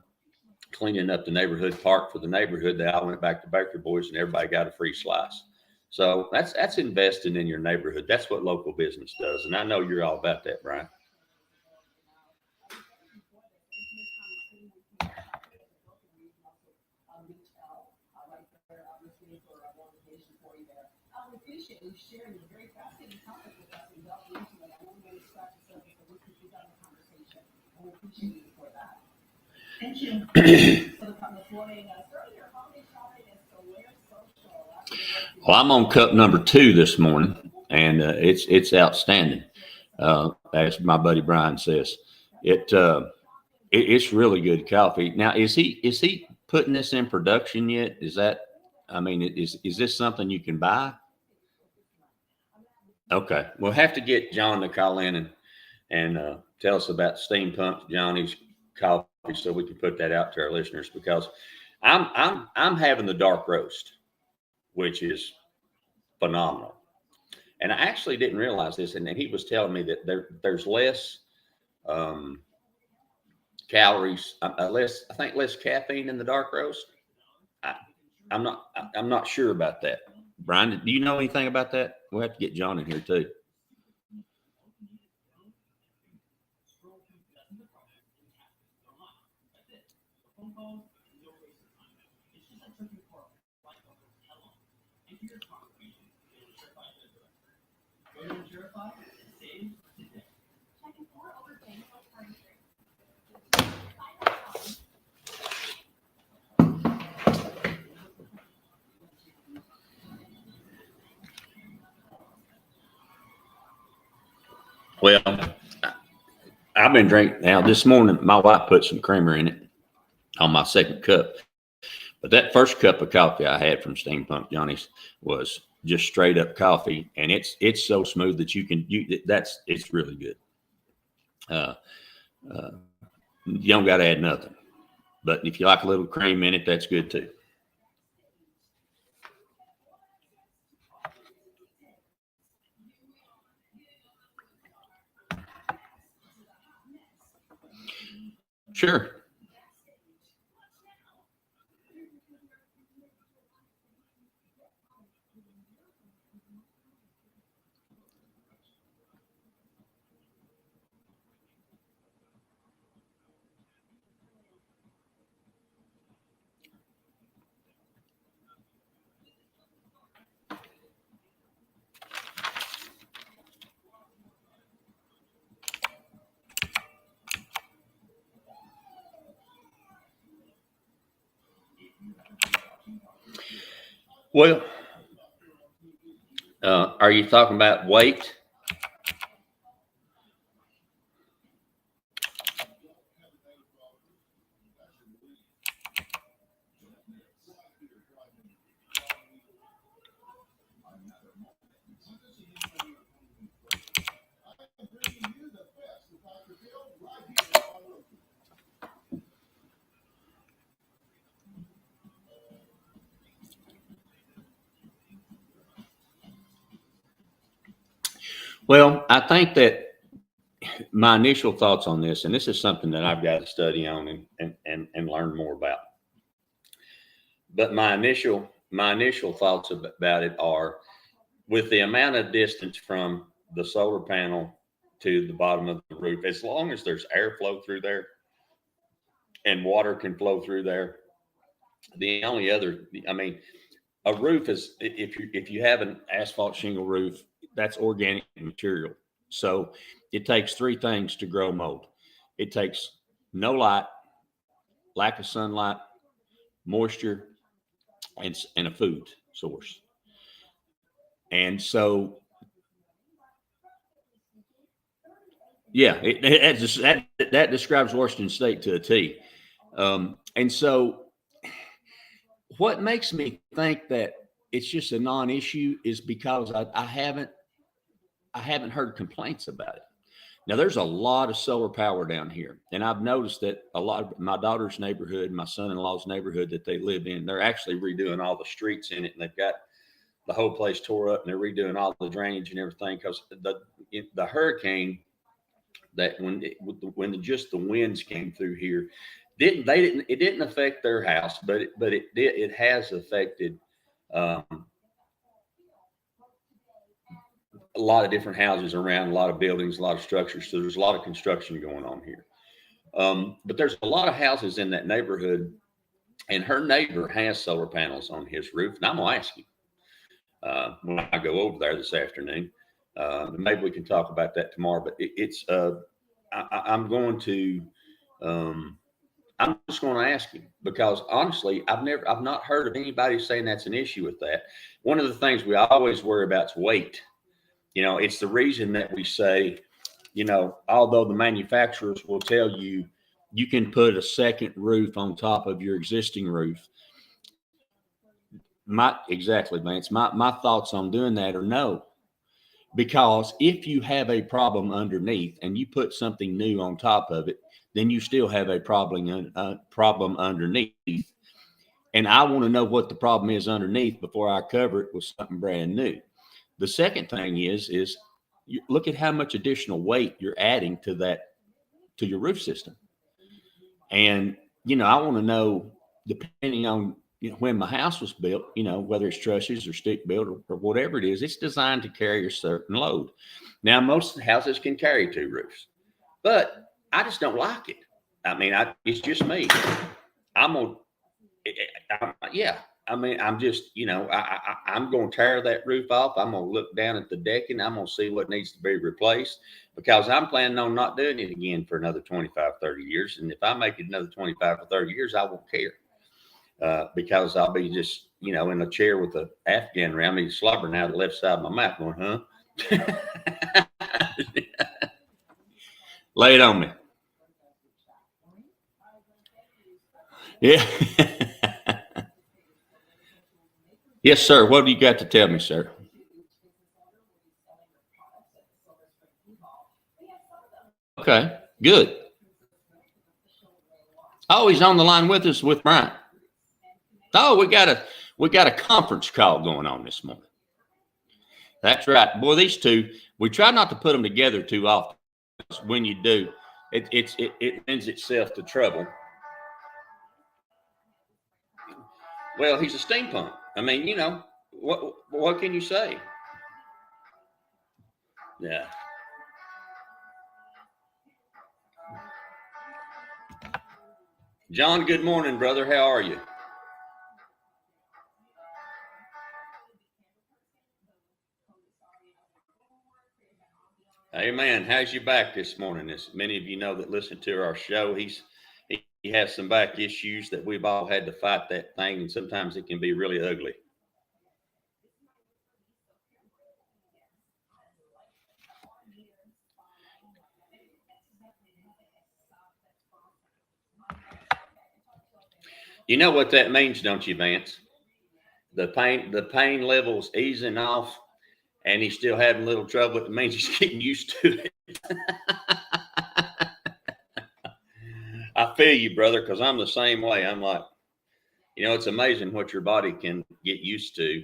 cleaning up the neighborhood park for the neighborhood, they all went back to Baker Boys, and everybody got a free slice. So that's investing in your neighborhood. That's what local business does, and I know you're all about that, Brian. Thank you. Well, I'm on cup number 2 this morning, and it's outstanding. As my buddy Brian says, it's really good coffee. Now, is he putting this in production yet? Is this something you can buy? Okay, we'll have to get John to call in and tell us about Steampunk Johnny's coffee, so we can put that out to our listeners, because I'm having the dark roast, which is phenomenal. And I actually didn't realize this, and he was telling me that there's less calories, less caffeine in the dark roast. I'm not sure about that. Brian, do you know anything about that? We'll have to get John in here too. Well, I've been drinking now. This morning, my wife put some creamer in it on my second cup, But that first cup of coffee I had from Steampunk Johnny's was just straight up coffee, and it's so smooth that it's really good. You don't got to add nothing, but if you like a little cream in it, that's good too. Sure. Well, are you talking about weight? Well, I think that my initial thoughts on this, and this is something that I've got to study on and learn more about. But my initial thoughts about it are, with the amount of distance from the solar panel to the bottom of the roof, as long as there's airflow through there and water can flow through there, the only other, I mean, a roof is, if you have an asphalt shingle roof, that's organic material. So it takes three things to grow mold. It takes no light, lack of sunlight, moisture, and a food source. And so, yeah, that describes Washington State to a T. And so what makes me think that it's just a non-issue is because I haven't heard complaints about it. Now, there's a lot of solar power down here, and I've noticed that a lot of my daughter's neighborhood, my son-in-law's neighborhood that they live in, they're actually redoing all the streets in it, and they've got the whole place tore up, and they're redoing all the drainage and everything, because the hurricane that when just the winds came through here, it didn't affect their house, but it has affected a lot of different houses around, a lot of buildings, a lot of structures. So there's a lot of construction going on here. But there's a lot of houses in that neighborhood, and her neighbor has solar panels on his roof. And I'm going to ask him when I go over there this afternoon. Maybe we can talk about that tomorrow, but I'm just going to ask him, because honestly, I've not heard of anybody saying that's an issue with that. One of the things we always worry about is weight. You know, it's the reason that we say, you know, although the manufacturers will tell you you can put a second roof on top of your existing roof. Exactly, Vance. My thoughts on doing that are no. Because if you have a problem underneath and you put something new on top of it, then you still have a problem underneath. And I want to know what the problem is underneath before I cover it with something brand new. The second thing is you look at how much additional weight you're adding to your roof system. And, you know, I want to know, depending on, you know, when my house was built, you know, whether it's trusses or stick built or whatever it is, it's designed to carry a certain load. Now, most of the houses can carry two roofs, but I just don't like it. I mean, it's just me. I'm just, you know, I'm going to tear that roof off. I'm going to look down at the decking. I'm going to see what needs to be replaced, because I'm planning on not doing it again for another 25, 30 years. And if I make it another 25 or 30 years, I won't care. Because I'll be just, you know, in a chair with an Afghan around me, slobbering out the left side of my mouth going, huh? Lay it on me. Yeah. Yes, sir. What do you got to tell me, sir? Okay, good. Oh, he's on the line with us with Brian. Oh, we got a conference call going on this morning. That's right. Boy, these two, we try not to put them together too often. When you do, it lends itself to trouble. Well, he's a steampunk. I mean, you know, what can you say? Yeah. John, good morning, brother. How are you? Amen. How's your back this morning? As many of you know that listen to our show, he has some back issues that we've all had to fight that thing, and sometimes it can be really ugly. You know what that means, don't you, Vance? The pain level's easing off, and he's still having a little trouble. It means he's getting used to it. I feel you, brother, because I'm the same way. I'm like, you know, it's amazing what your body can get used to.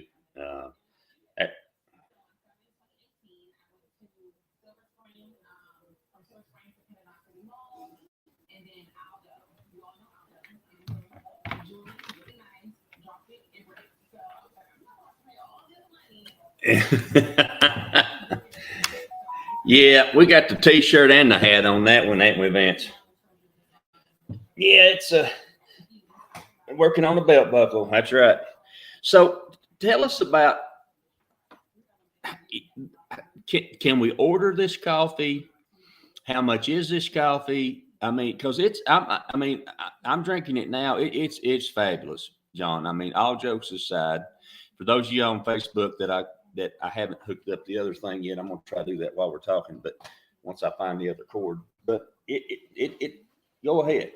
Yeah, we got the T-shirt and the hat on that one, ain't we, Vance? Yeah, it's working on the belt buckle. That's right. So tell us about, can we order this coffee? How much is this coffee? I mean, because I'm drinking it now. It's fabulous, John. I mean, all jokes aside, for those of you on Facebook that I haven't hooked up the other thing yet, I'm gonna try to do that while we're talking. But once I find the other cord, but it go ahead.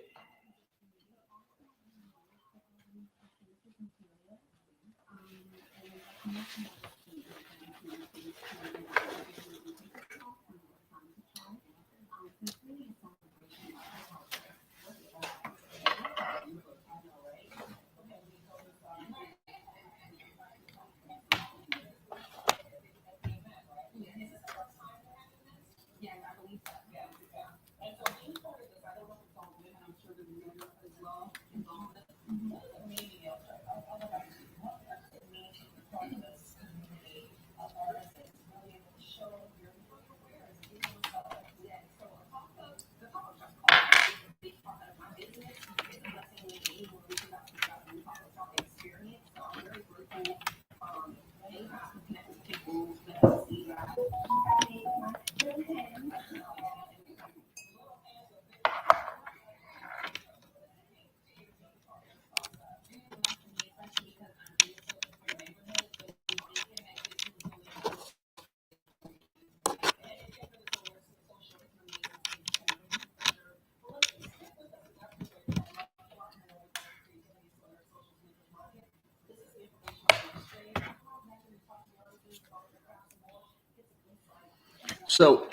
So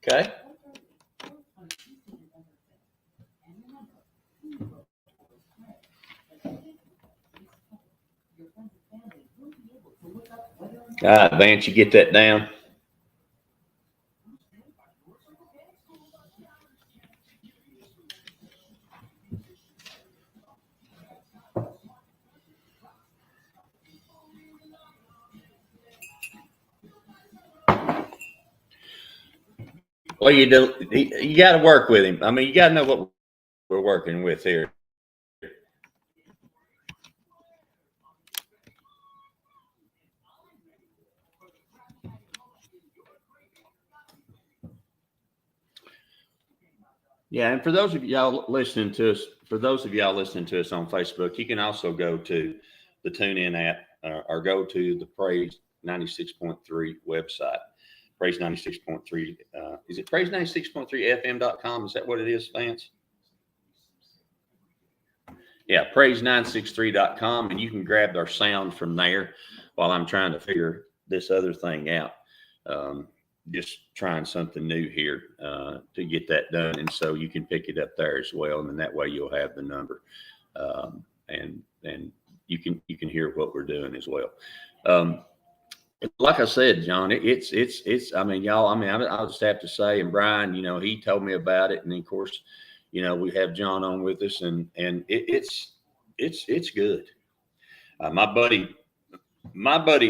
okay. All right, Vance, you get that down. Well, you do. You got to work with him. I mean, you got to know what we're working with here. Yeah, and for those of y'all listening to us for those of y'all listening to us on Facebook, you can also go to the TuneIn app or go to the Praise 96.3 website. Praise 96.3. Is it Praise 96.3fm.com? Is that what it is, Vance? Yeah, praise963.com, and you can grab our sound from there while I'm trying to figure this other thing out. Just trying something new here to get that done, and so you can pick it up there as well, and then that way you'll have the number, and you can hear what we're doing as well. Like I said, John, it's. I mean, y'all. I mean, I'll just have to say, and Brian, you know, he told me about it, and of course, you know, we have John on with us, and it's good. My buddy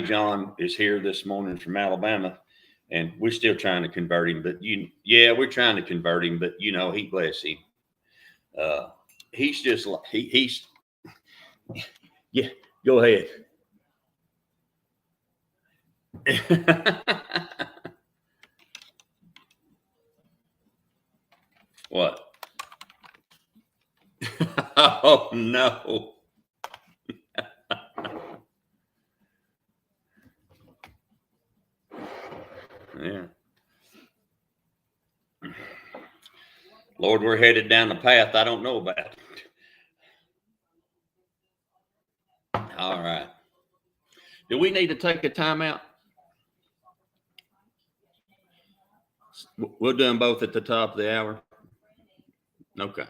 John is here this morning from Alabama, and we're still trying to convert him. But we're trying to convert him. But you know, he bless him. He's just like he's. Yeah, go ahead. What? Oh no. Yeah. Lord, we're headed down the path I don't know about. All right. Do we need to take a timeout? We'll do them both at the top of the hour. Okay.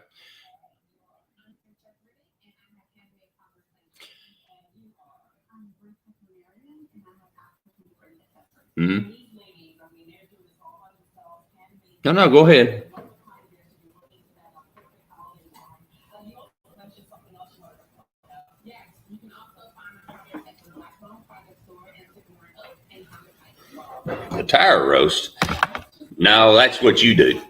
Mm-hmm. No, go ahead. The tire roast? No, that's what you do.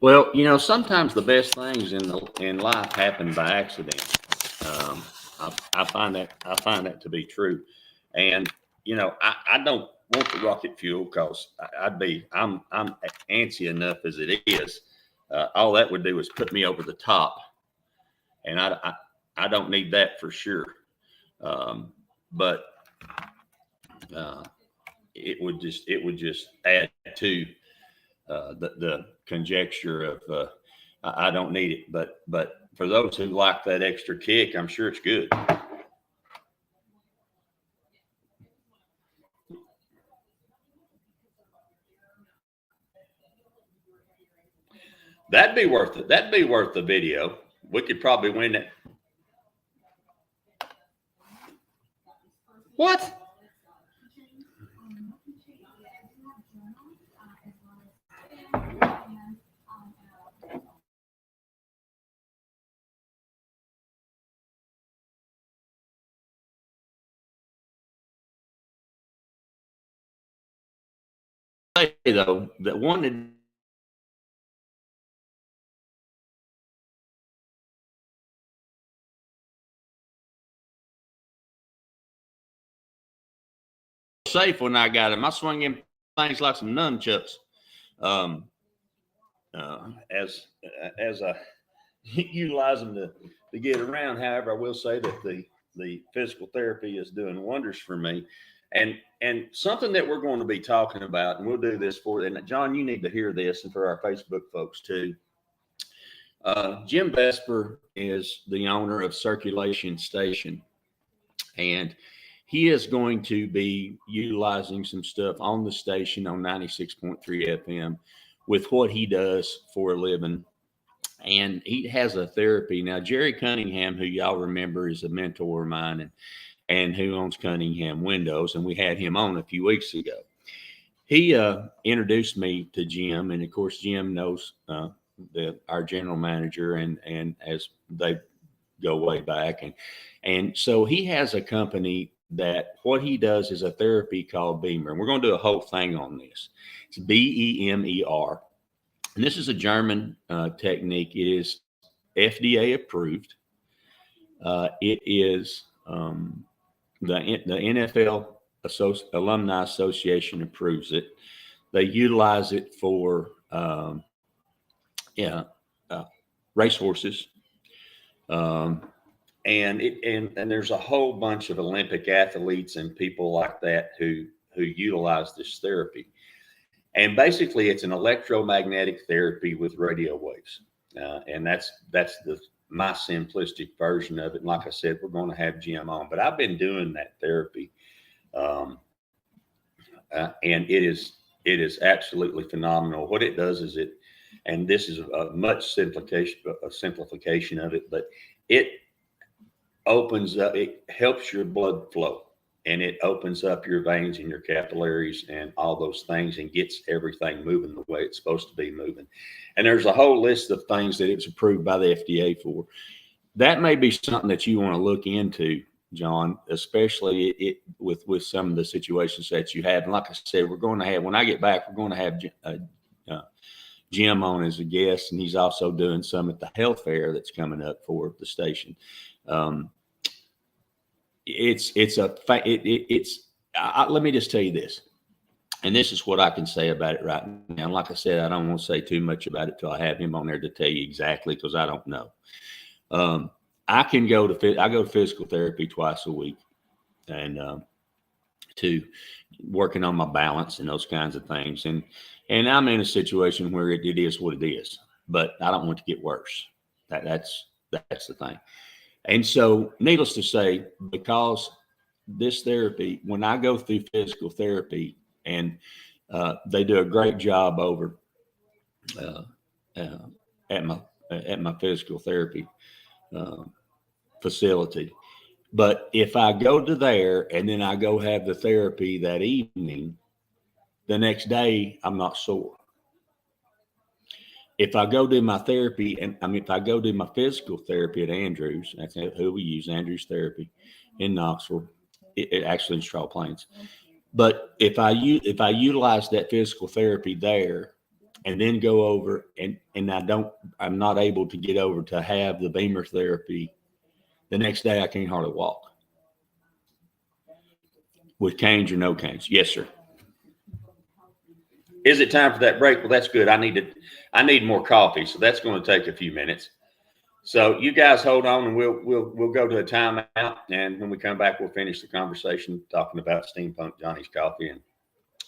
Well, you know, sometimes the best things in life happen by accident. I find that to be true, and you know, I don't want the rocket fuel because I'm antsy enough as it is. All that would do is put me over the top, and I don't need that for sure. But it would just add to the conjecture of I don't need it, but for those who like that extra kick, I'm sure it's good. That'd be worth it. That'd be worth the video. We could probably win it. What? Say though, that one that safe when I got him. I swung him things like some nunchucks. As I utilize them to get around. However, I will say that the physical therapy is doing wonders for me. And something that we're going to be talking about, and we'll do this for, and John, you need to hear this, and for our Facebook folks too. Jim Vesper is the owner of Circulation Station, and he is going to be utilizing some stuff on the station on 96.3 FM with what he does for a living. and he has a therapy. Now, Jerry Cunningham, who y'all remember is a mentor of mine and who owns Cunningham Windows, and we had him on a few weeks ago. He introduced me to Jim, and of course, Jim knows our general manager, and as they go way back, and so he has a company that what he does is a therapy called Beamer, and we're going to do a whole thing on this. It's BEMER, and this is a German technique. It is FDA approved. It is the NFL Alumni Association approves it. They utilize it for racehorses, and there's a whole bunch of Olympic athletes and people like that who utilize this therapy. And basically, it's an electromagnetic therapy with radio waves, and that's my simplistic version of it. And like I said, we're going to have Jim on, but I've been doing that therapy, and it is absolutely phenomenal. What it does is and this is a much simplification of it, but it opens up, it helps your blood flow, and it opens up your veins and your capillaries and all those things and gets everything moving the way it's supposed to be moving. And there's a whole list of things that it's approved by the FDA for. That may be something that you want to look into, John, especially with some of the situations that you have. And like I said, we're going to have, when I get back, we're going to have Jim on as a guest, and he's also doing some at the health fair that's coming up for the station. Let me just tell you this, and this is what I can say about it right now. And like I said, I don't want to say too much about it till I have him on there to tell you exactly, because I don't know. I go to physical therapy twice a week, and to working on my balance and those kinds of things. And I'm in a situation where it is what it is, but I don't want it to get worse. That's the thing. And so, needless to say, because this therapy, when I go through physical therapy, and they do a great job over at my physical therapy facility. But if I go to there and then I go have the therapy that evening, the next day I'm not sore. If I go do my therapy, if I go do my physical therapy at Andrews, that's who we use, Andrews Therapy in Knoxville, it actually in Straw Plains. But if I utilize that physical therapy there, and then go over and I'm not able to get over to have the Beamer therapy, the next day I can't hardly walk. With canes or no canes. Yes, sir. Is it time for that break? Well, that's good. I need more coffee, so that's going to take a few minutes. So you guys hold on, and we'll go to a timeout, and when we come back, we'll finish the conversation talking about Steampunk Johnny's Coffee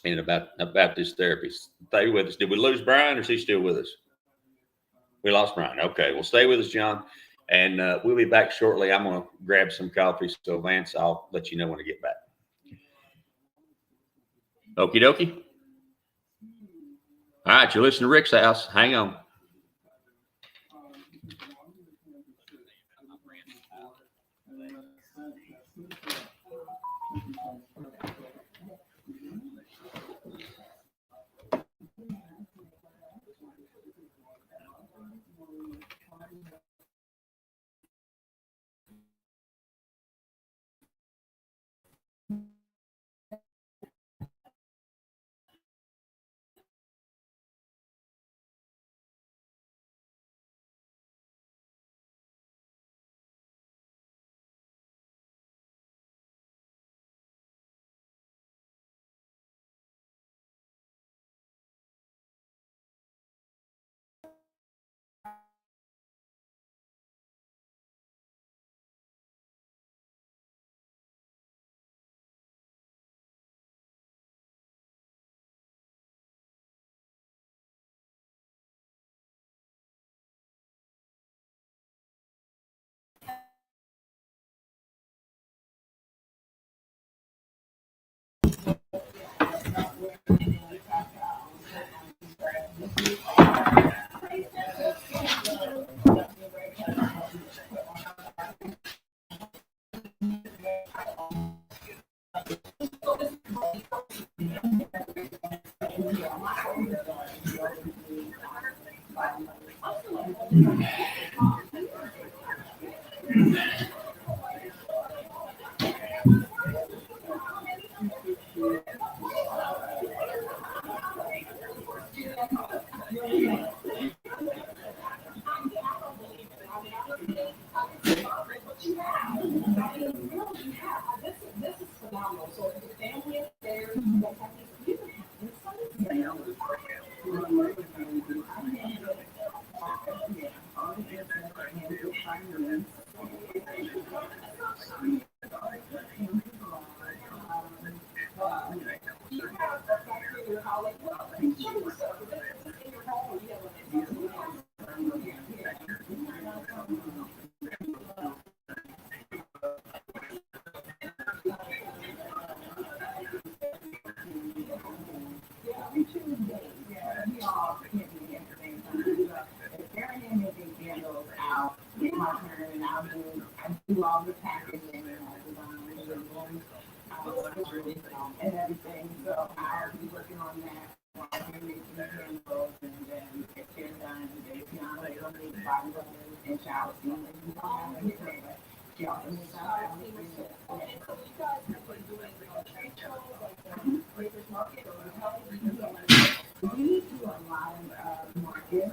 and about this therapy. Stay with us. Did we lose Brian, or is he still with us? We lost Brian. Okay, well, stay with us, John, and we'll be back shortly. I'm going to grab some coffee, so Vance, I'll let you know when I get back. Okie dokie. All right, you're listening to Rick's House. Hang on. This is phenomenal. So if the family is there, you can have this. Do all the packaging and everything. So I'll be working on that while we're making the candles and then get here done. And then piano, it'll be body rubbing and shower scene. And you don't have anything, but she also needs to have everything. We do a lot of market.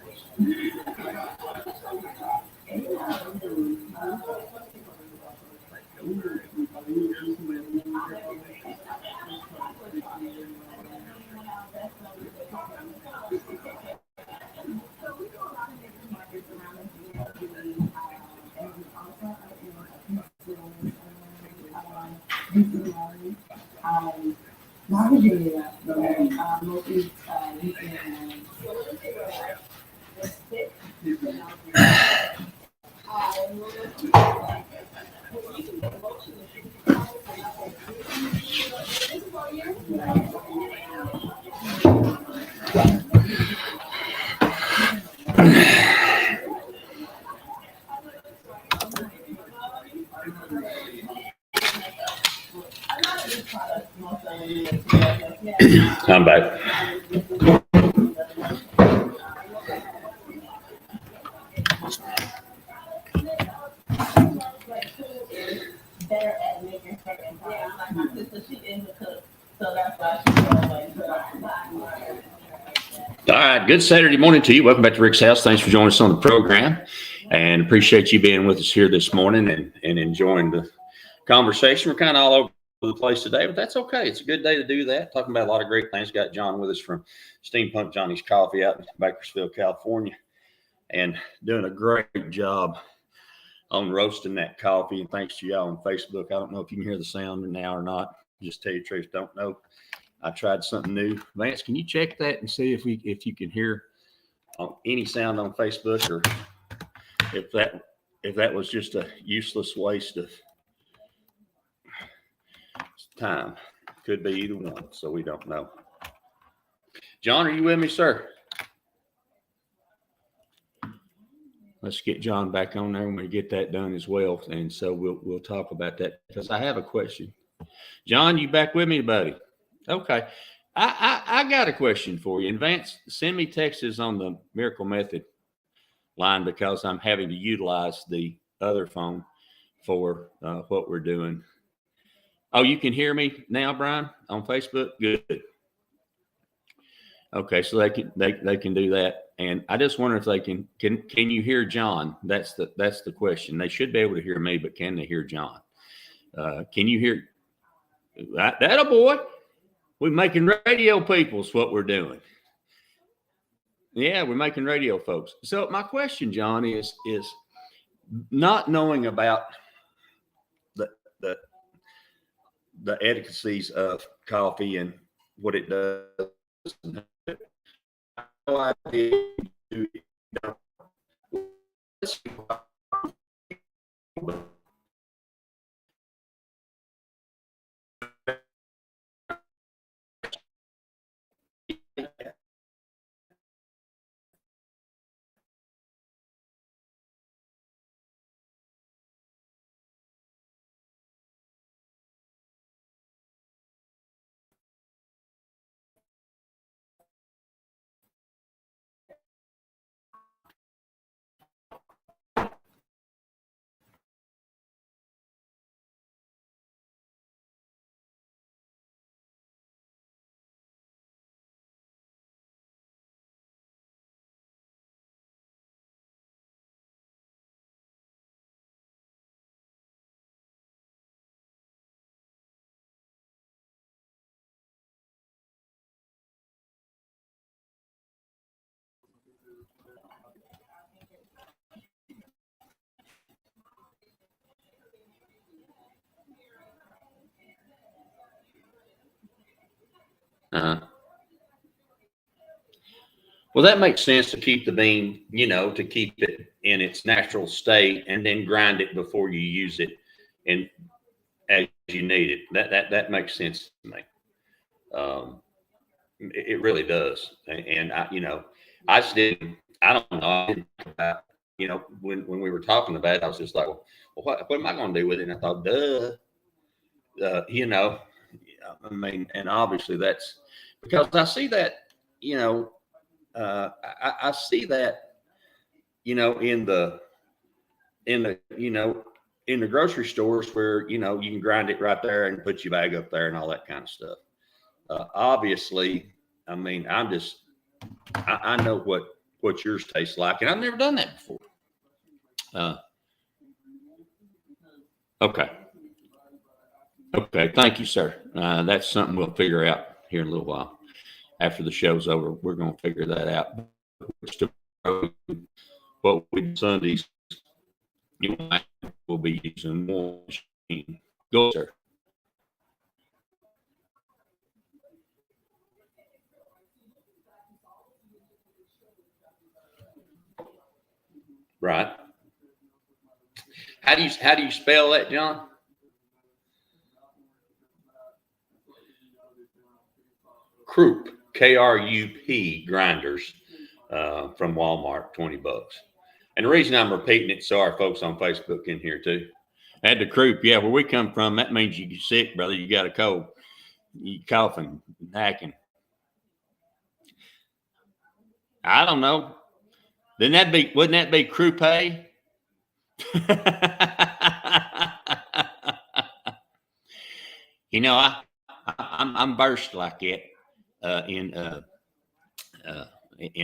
I'm back. Better at making second. Yeah, like my sister, she in the cook, so that's why she's always. All right. Good Saturday morning to you. Welcome back to Rick's House. Thanks for joining us on the program, and appreciate you being with us here this morning and enjoying the conversation. We're kind of all over the place today, but that's okay. It's a good day to do that. Talking about a lot of great things. Got John with us from Steampunk Johnny's Coffee out in Bakersfield, California, and doing a great job on roasting that coffee. And thanks to y'all on Facebook. I don't know if you can hear the sound now or not. Just tell you the truth, don't know. I tried something new. Vance, can you check that and see if you can hear any sound on Facebook, or if that was just a useless waste of time? Could be either one, so we don't know. John, are you with me, sir? Let's get John back on there. I'm going to get that done as well, and so we'll talk about that because I have a question. John, you back with me, buddy? Okay. I got a question for you. And Vance, send me texts on the Miracle Method line because I'm having to utilize the other phone for what we're doing. Oh, you can hear me now, Brian, on Facebook? Good. Okay, so they can do that. And I just wonder if they can you hear John? That's the question. They should be able to hear me, but can they hear John? Can you hear that? A boy? We're making radio, people, is what we're doing. Yeah, we're making radio, folks. So my question, John, is not knowing about the etiquettes of coffee and what it does. No idea. Well, that makes sense to keep the bean, to keep it in its natural state and then grind it before you use it and as you need it. That makes sense to me. It really does. And I just didn't, I don't know. I didn't think about, when we were talking about it, I was just like, well, what am I going to do with it? And I thought, I mean, and obviously that's because I see that, I see that, in the grocery stores where, you can grind it right there and put your bag up there and all that kind of stuff. Obviously, I mean, I know what yours tastes like, and I've never done that before. Okay. Okay. Thank you, sir. That's something we'll figure out here in a little while. After the show's over, we're going to figure that out. What we do Sundays, we'll be using one machine. Go, sir. Right. How do you spell that, John? Krupp, Krup grinders from Walmart, $20. And the reason I'm repeating it, so our folks on Facebook can hear too. At the Krupp, yeah, where we come from, that means you get sick, brother. You got a cold, you coughing, hacking. I don't know. Wouldn't that be Krupp? I'm versed like it in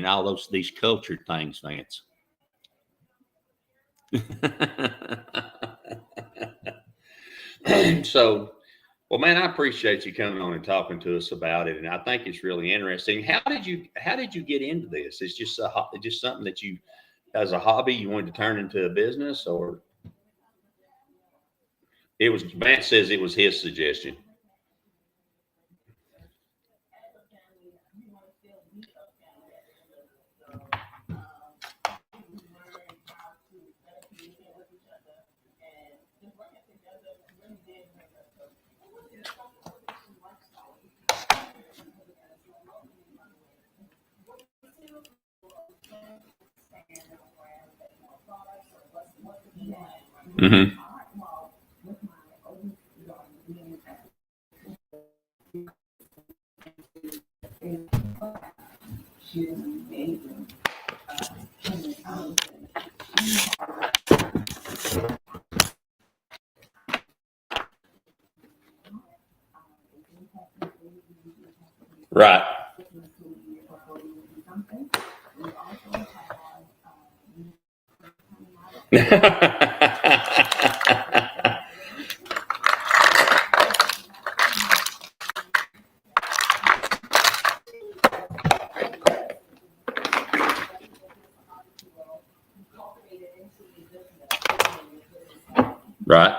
all these cultured things, Vance. So, well, man, I appreciate you coming on and talking to us about it, and I think it's really interesting. How did you get into this? It's just something that you, as a hobby, you wanted to turn into a business, or it was? Vance says it was his suggestion. Mm-hmm. Right. Right.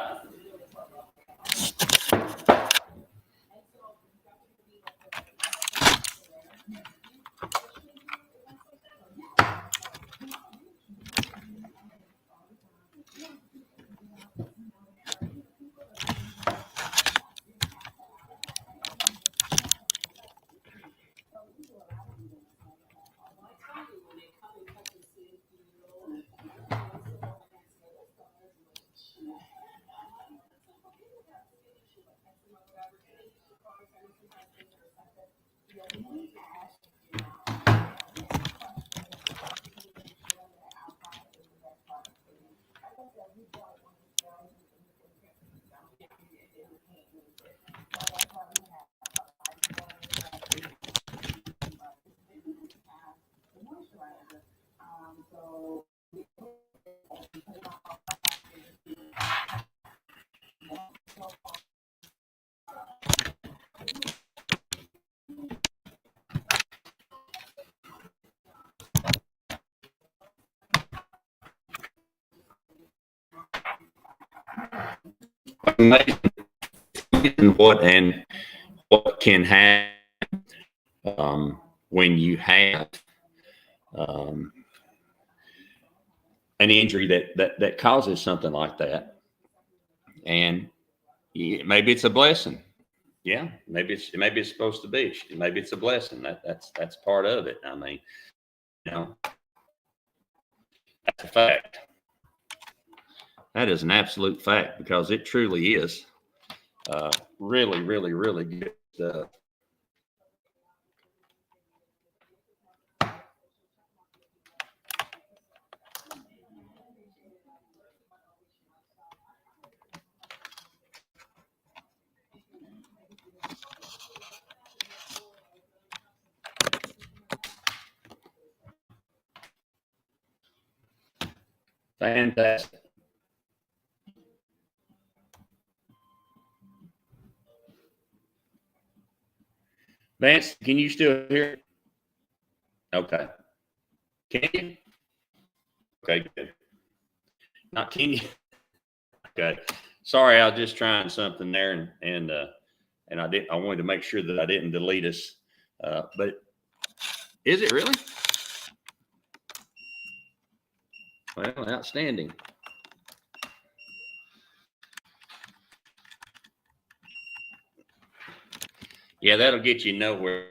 Amazing what can happen when you have an injury that causes something like that, and maybe it's a blessing. Yeah, maybe it's supposed to be. Maybe it's a blessing. That's part of it. I mean, you know, that's a fact. That is an absolute fact because it truly is really, really, really good stuff. Fantastic. Vance, can you still hear? Okay. Can you? Okay, good. Not can you? Okay. Sorry, I was just trying something there, and I wanted to make sure that I didn't delete us. But is it really? Well, outstanding. Yeah, that'll get you nowhere.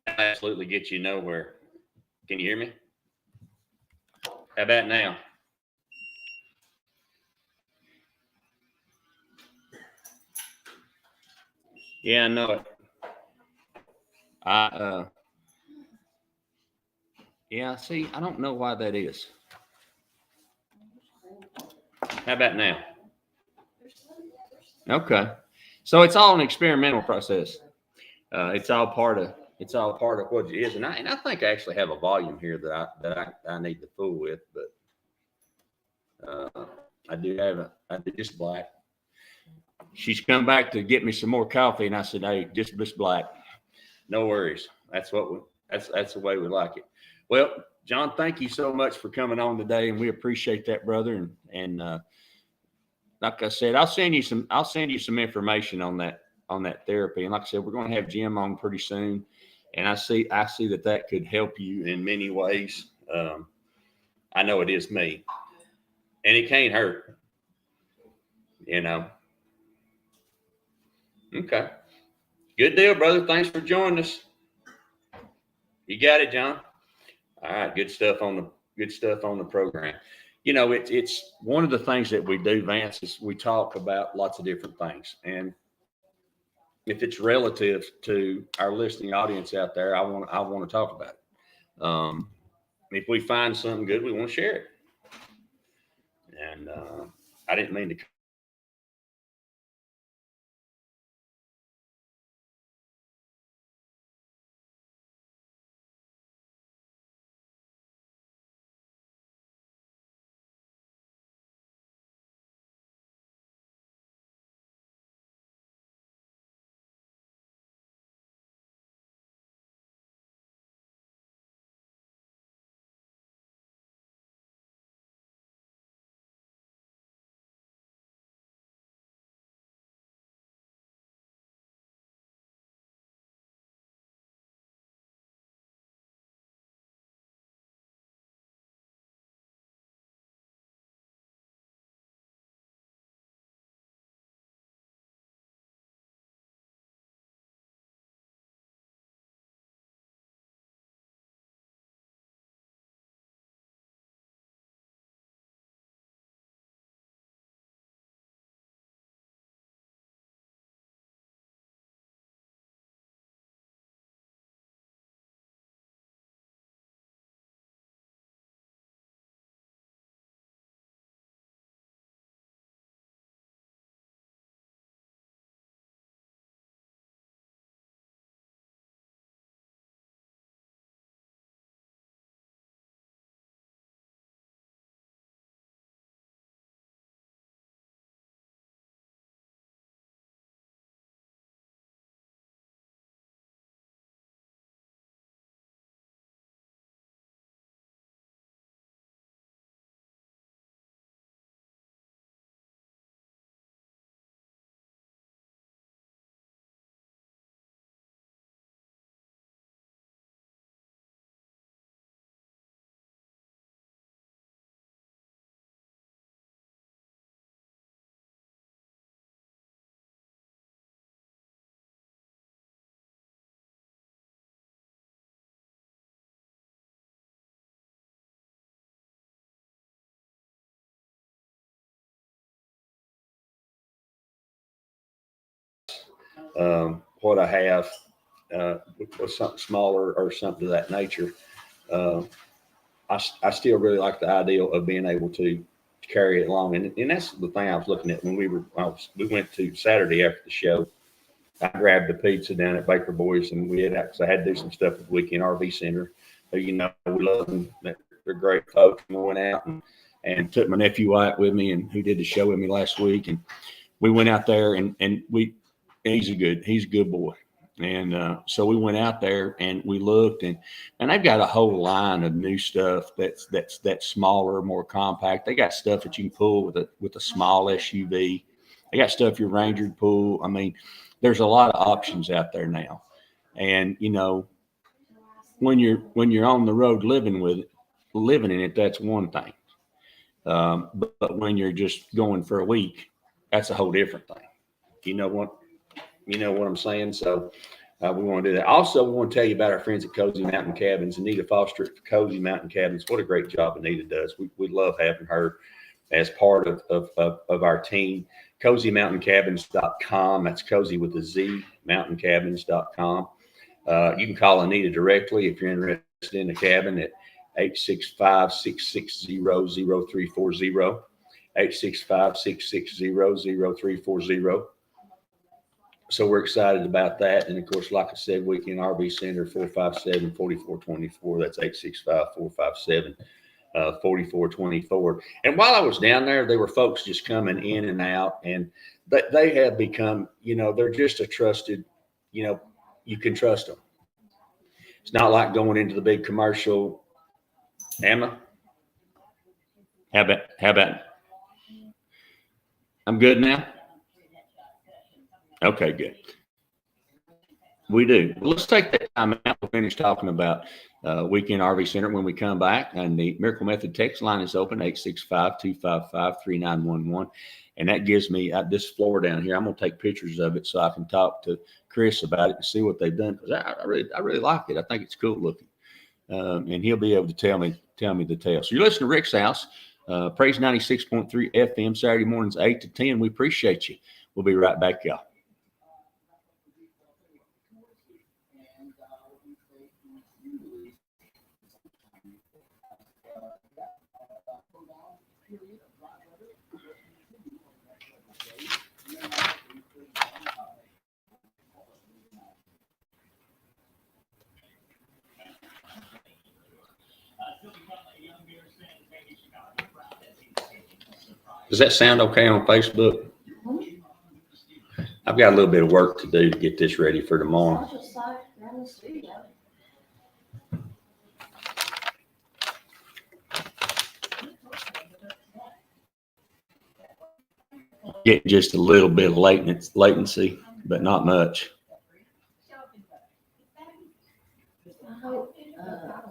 Absolutely get you nowhere. Can you hear me? How about now? Yeah, I know it. Yeah, see, I don't know why that is. How about now? Okay. So it's all an experimental process. It's all part of what it is, and I think I actually have a volume here that I need to fool with, but I do just black. She's come back to get me some more coffee, and I said, "Hey, just black, no worries. That's the way we like it." Well, John, thank you so much for coming on today, and we appreciate that, brother. And like I said, I'll send you some information on that therapy. And like I said, we're going to have Jim on pretty soon, and I see that could help you in many ways. I know it is me, and it can't hurt. You know. Okay. Good deal, brother. Thanks for joining us. You got it, John. All right. Good stuff on the program. You know, it's one of the things that we do, Vance, is we talk about lots of different things. And if it's relative to our listening audience out there, I want to talk about it. If we find something good, we want to share it. And I didn't mean to what I have with something smaller or something of that nature. I still really like the idea of being able to carry it along. And that's the thing I was looking at when we went to Saturday after the show. I grabbed a pizza down at Baker Boys and we had, because I had to do some stuff at the Weekend RV Center. You know, we love them. They're great folks. And we went out and took my nephew Wyatt with me, and who did the show with me last week. And we went out there and he's a good boy. And so we went out there and we looked, and they've got a whole line of new stuff that's smaller, more compact. They got stuff that you can pull with a small SUV. They got stuff your Ranger can pull. I mean, there's a lot of options out there now. And you know, when you're on the road living in it, that's one thing. But when you're just going for a week, that's a whole different thing. You know what I'm saying? So we want to do that. Also, we want to tell you about our friends at Cozy Mountain Cabins. Anita Foster at Cozy Mountain Cabins. What a great job Anita does. We love having her as part of our team. CozyMountainCabins.com. That's Cozy with a Z, MountainCabins.com. You can call Anita directly if you're interested in a cabin at 865-660-0340. 865-660-0340. So we're excited about that. And of course, like I said, Weekend RV Center, 457-4424. That's 865-457-4424. And while I was down there were folks just coming in and out, and they have become, you know, they're just a trusted, you know, you can trust them. It's not like going into the big commercial. Emma, how about I'm good now? Okay, good. We do. Well, let's take that time out. We'll finish talking about Weekend RV Center when we come back. And the Miracle Method text line is open, 865-255-3911. And that gives me this floor down here. I'm going to take pictures of it so I can talk to Chris about it and see what they've done. Because I really like it. I think it's cool looking. And he'll be able to tell me the tale. So you're listening to Rick's House, Praise 96.3 FM, Saturday mornings, 8 to 10. We appreciate you. We'll be right back, y'all. Does that sound okay on Facebook? I've got a little bit of work to do to get this ready for tomorrow. Get just a little bit of latency, but not much. I hope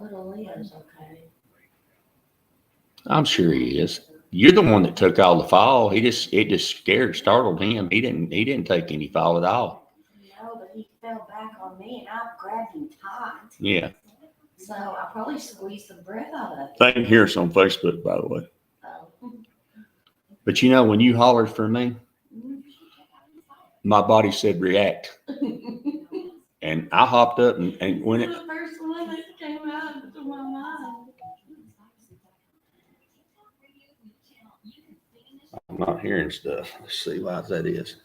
little Leo's okay. I'm sure he is. You're the one that took all the fall. It just startled him. He didn't take any fall at all. No, but he fell back on me and I grabbed him tight. Yeah. So I probably squeezed the breath out of him. They can hear us on Facebook, by the way. Oh. But you know, when you hollered for me, my body said react. And I hopped up and when it. The first one that came out of my mind. I'm not hearing stuff. Let's see why that is.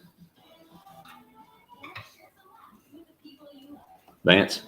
Vance?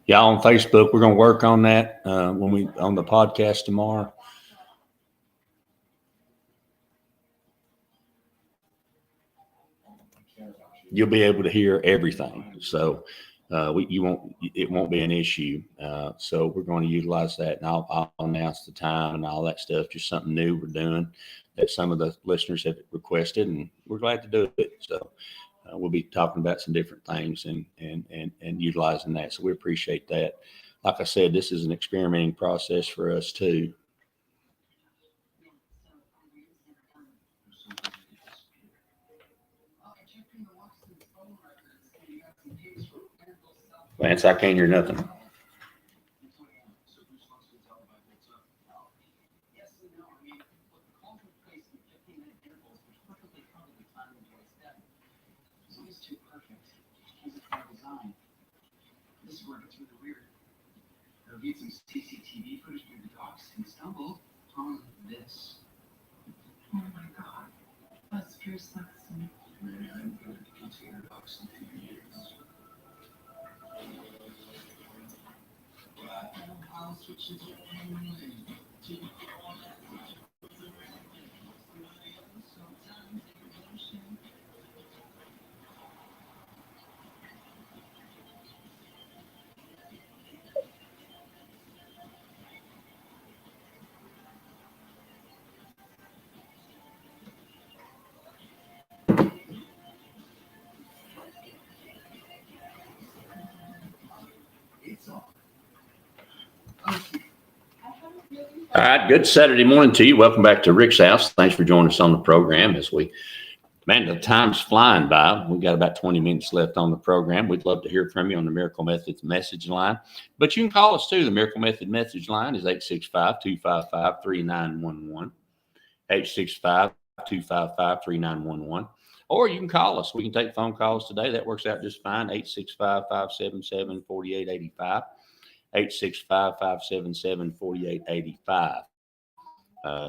Yeah, on Facebook, we're going to work on that on the podcast tomorrow. You'll be able to hear everything, so it won't be an issue. So we're going to utilize that, and I'll announce the time and all that stuff. Just something new we're doing that some of the listeners have requested, and we're glad to do it. So we'll be talking about some different things and utilizing that. So we appreciate that. Like I said, this is an experimenting process for us too. Lance, I can't hear nothing. This is where it gets really weird. They'll get some CCTV footage through the docs and stumble on this. Oh my God, that's pure sexy. Man, I haven't been to the container docs in 2 years. But I'll switch it anyway. It's on. Okay. All right, good Saturday morning to you. Welcome back to Rick's House. Thanks for joining us on the program man, the time's flying by. We got about 20 minutes left on the program. We'd love to hear from you on the Miracle Methods message line, but you can call us too. The Miracle Method message line is 865-255-3911, 865-255-3911, or you can call us. We can take phone calls today. That works out just fine. 865-577-4885. 865-577-4885.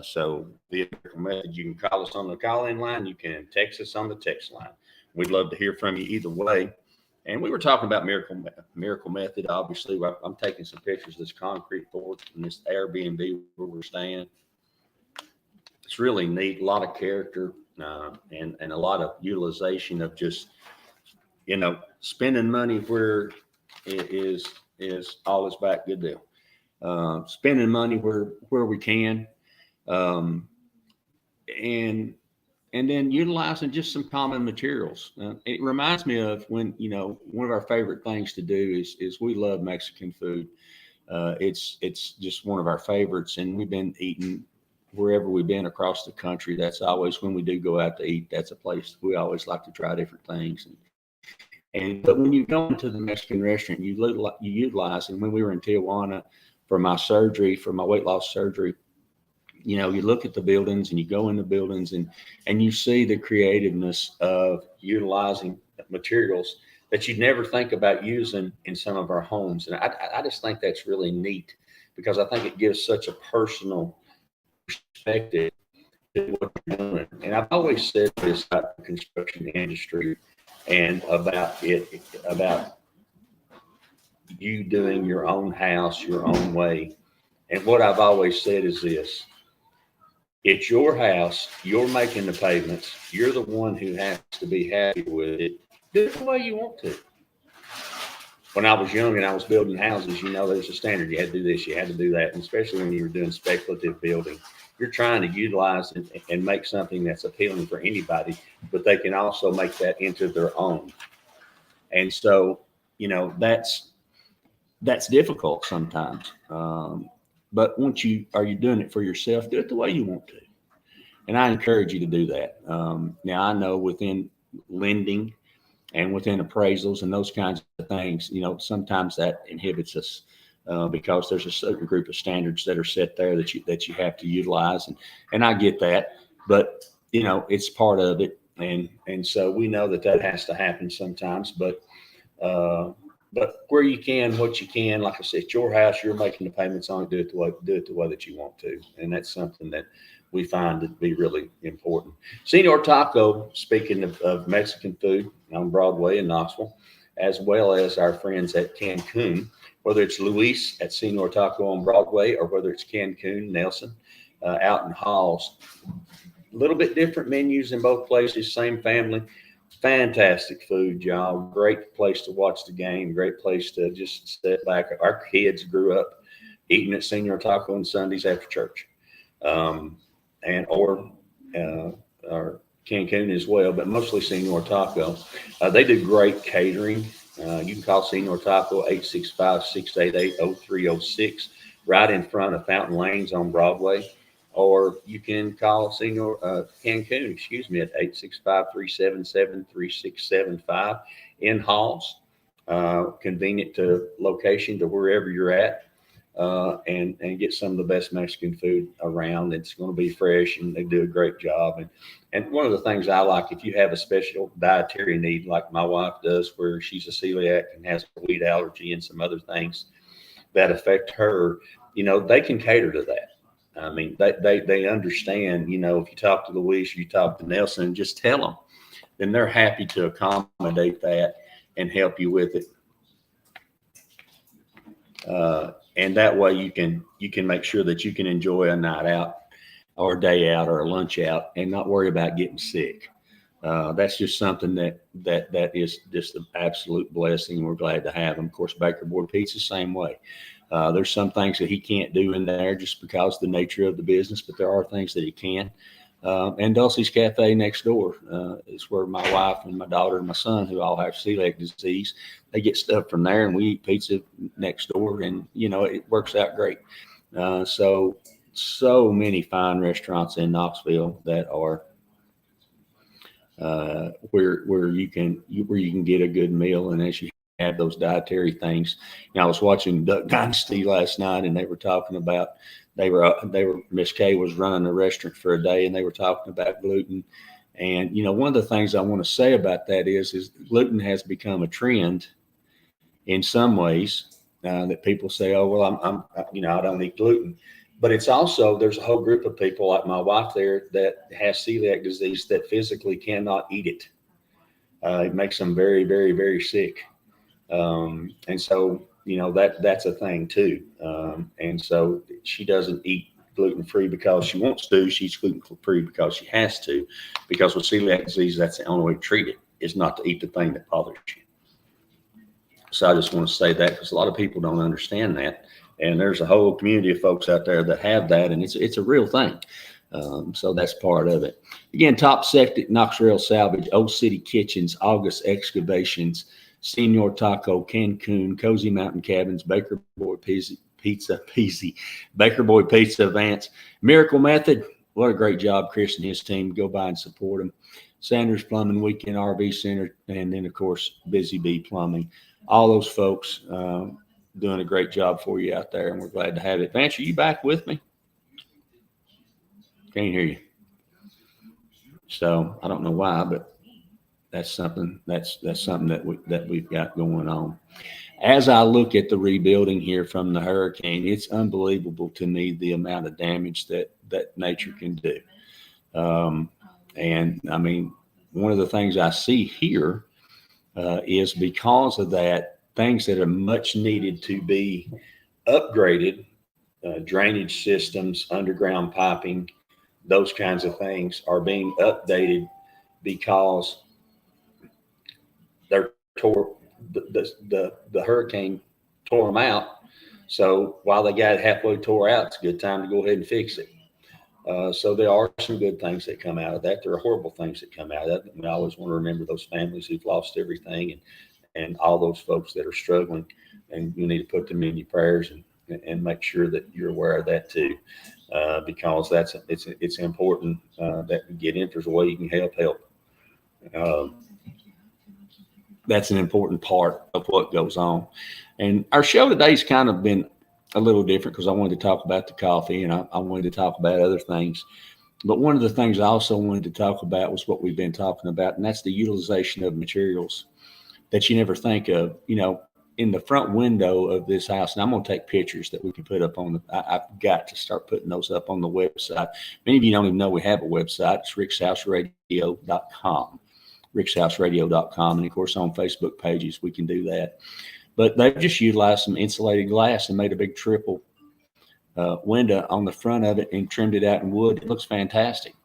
So the method, you can call us on the call-in line. You can text us on the text line. We'd love to hear from you either way. And we were talking about Miracle Method. Obviously, I'm taking some pictures of this concrete floor in this Airbnb where we're staying. It's really neat. A lot of character and a lot of utilization of just, spending money where it is always back. Good deal. Spending money where we can, and then utilizing just some common materials. It reminds me of when, one of our favorite things to do is we love Mexican food. It's just one of our favorites, and we've been eating wherever we've been across the country. That's always when we do go out to eat. That's a place we always like to try different things. But when you go into the Mexican restaurant, you utilize. And when we were in Tijuana for my weight loss surgery, you look at the buildings and you go in the buildings and you see the creativeness of utilizing materials that you'd never think about using in some of our homes. And I just think that's really neat, because I think it gives such a personal perspective to what you're doing. And I've always said this about the construction industry and about you doing your own house your own way. And what I've always said is this: it's your house, you're making the payments, you're the one who has to be happy with it. Do it the way you want to. When I was young and I was building houses, there's a standard. You had to do this, you had to do that. And especially when you were doing speculative building, you're trying to utilize and make something that's appealing for anybody, but they can also make that into their own. And so, that's difficult sometimes. But once you're doing it for yourself, do it the way you want to. And I encourage you to do that. Now, I know within lending and within appraisals and those kinds of things, sometimes that inhibits us because there's a certain group of standards that are set there that you have to utilize. And I get that, but it's part of it. And so we know that has to happen sometimes, but where you can, what you can, like I said, it's your house, you're making the payments on it, do it the way that you want to. And that's something that we find to be really important. Senor Taco, speaking of Mexican food on Broadway in Knoxville, as well as our friends at Cancun, whether it's Luis at Senor Taco on Broadway or whether it's Cancun, Nelson, out in Halls. A little bit different menus in both places, same family. Fantastic food, y'all. Great place to watch the game. Great place to just step back. Our kids grew up eating at Senor Taco on Sundays after church, or Cancun as well, but mostly Senor Taco. They do great catering. You can call Senor Taco 865-688-0306 right in front of Fountain Lanes on Broadway. Or you can call Senor Cancun, at 865-377-3675 in Halls. Convenient to location to wherever you're at. And get some of the best Mexican food around. It's going to be fresh, and they do a great job. And one of the things I like, if you have a special dietary need, like my wife does, where she's a celiac and has a wheat allergy and some other things that affect her, they can cater to that. I mean, they understand. If you talk to Luis, you talk to Nelson, just tell them, then they're happy to accommodate that and help you with it. And that way you can make sure that you can enjoy a night out or a day out or a lunch out and not worry about getting sick. That's just something that is just an absolute blessing. We're glad to have them. Of course, Baker Boy Pizza, same way. There's some things that he can't do in there just because of the nature of the business, but there are things that he can. And Dulce's Cafe next door is where my wife and my daughter and my son, who all have celiac disease, they get stuff from there, and we eat pizza next door, and it works out great. So many fine restaurants in Knoxville that are where you can get a good meal, and as you have those dietary things. I was watching Duck Dynasty last night, and they were talking about Miss Kay was running a restaurant for a day, and they were talking about gluten. And one of the things I want to say about that is gluten has become a trend in some ways, that people say, oh, well, I'm I don't eat gluten. But it's also, there's a whole group of people like my wife there that has celiac disease that physically cannot eat it. It makes them very, very, very sick. And so, that's a thing too. And so she doesn't eat gluten-free because she wants to. She's gluten-free because she has to, because with celiac disease, that's the only way to treat it, is not to eat the thing that bothers you. So I just want to say that, because a lot of people don't understand that. And there's a whole community of folks out there that have that, and it's a real thing. So that's part of it. Again, Top Septic, Knox Rail Salvage, Old City Kitchens, August Excavations, Senor Taco, Cancun, Cozy Mountain Cabins, Baker Boy Pizza, Baker Boy Pizza, Vance, Miracle Method. What a great job, Chris and his team. Go by and support them. Sanders Plumbing, Weekend RV Center, and then, of course, Busy Bee Plumbing. All those folks doing a great job for you out there, and we're glad to have it. Vance, are you back with me? Can't hear you. So I don't know why, but that's something that we've got going on. As I look at the rebuilding here from the hurricane, it's unbelievable to me the amount of damage that nature can do. And I mean, one of the things I see here is because of that, things that are much needed to be upgraded, drainage systems, underground piping, those kinds of things are being updated because they're the hurricane tore them out. So while they got it halfway tore out, it's a good time to go ahead and fix it. So there are some good things that come out of that. There are horrible things that come out of that. We always want to remember those families who've lost everything, and all those folks that are struggling, and you need to put them in your prayers and make sure that you're aware of that too, because it's important that we get in. If there's a way you can help. That's an important part of what goes on. And our show today's kind of been a little different because I wanted to talk about the coffee, and I wanted to talk about other things. But one of the things I also wanted to talk about was what we've been talking about, and that's the utilization of materials that you never think of. In the front window of this house, and I'm going to take pictures that we can put up on I've got to start putting those up on the website. Many of you don't even know we have a website. It's rickshouseradio.com. rickshouseradio.com. And of course, on Facebook pages, we can do that. But they've just utilized some insulated glass and made a big triple window on the front of it and trimmed it out in wood. It looks fantastic.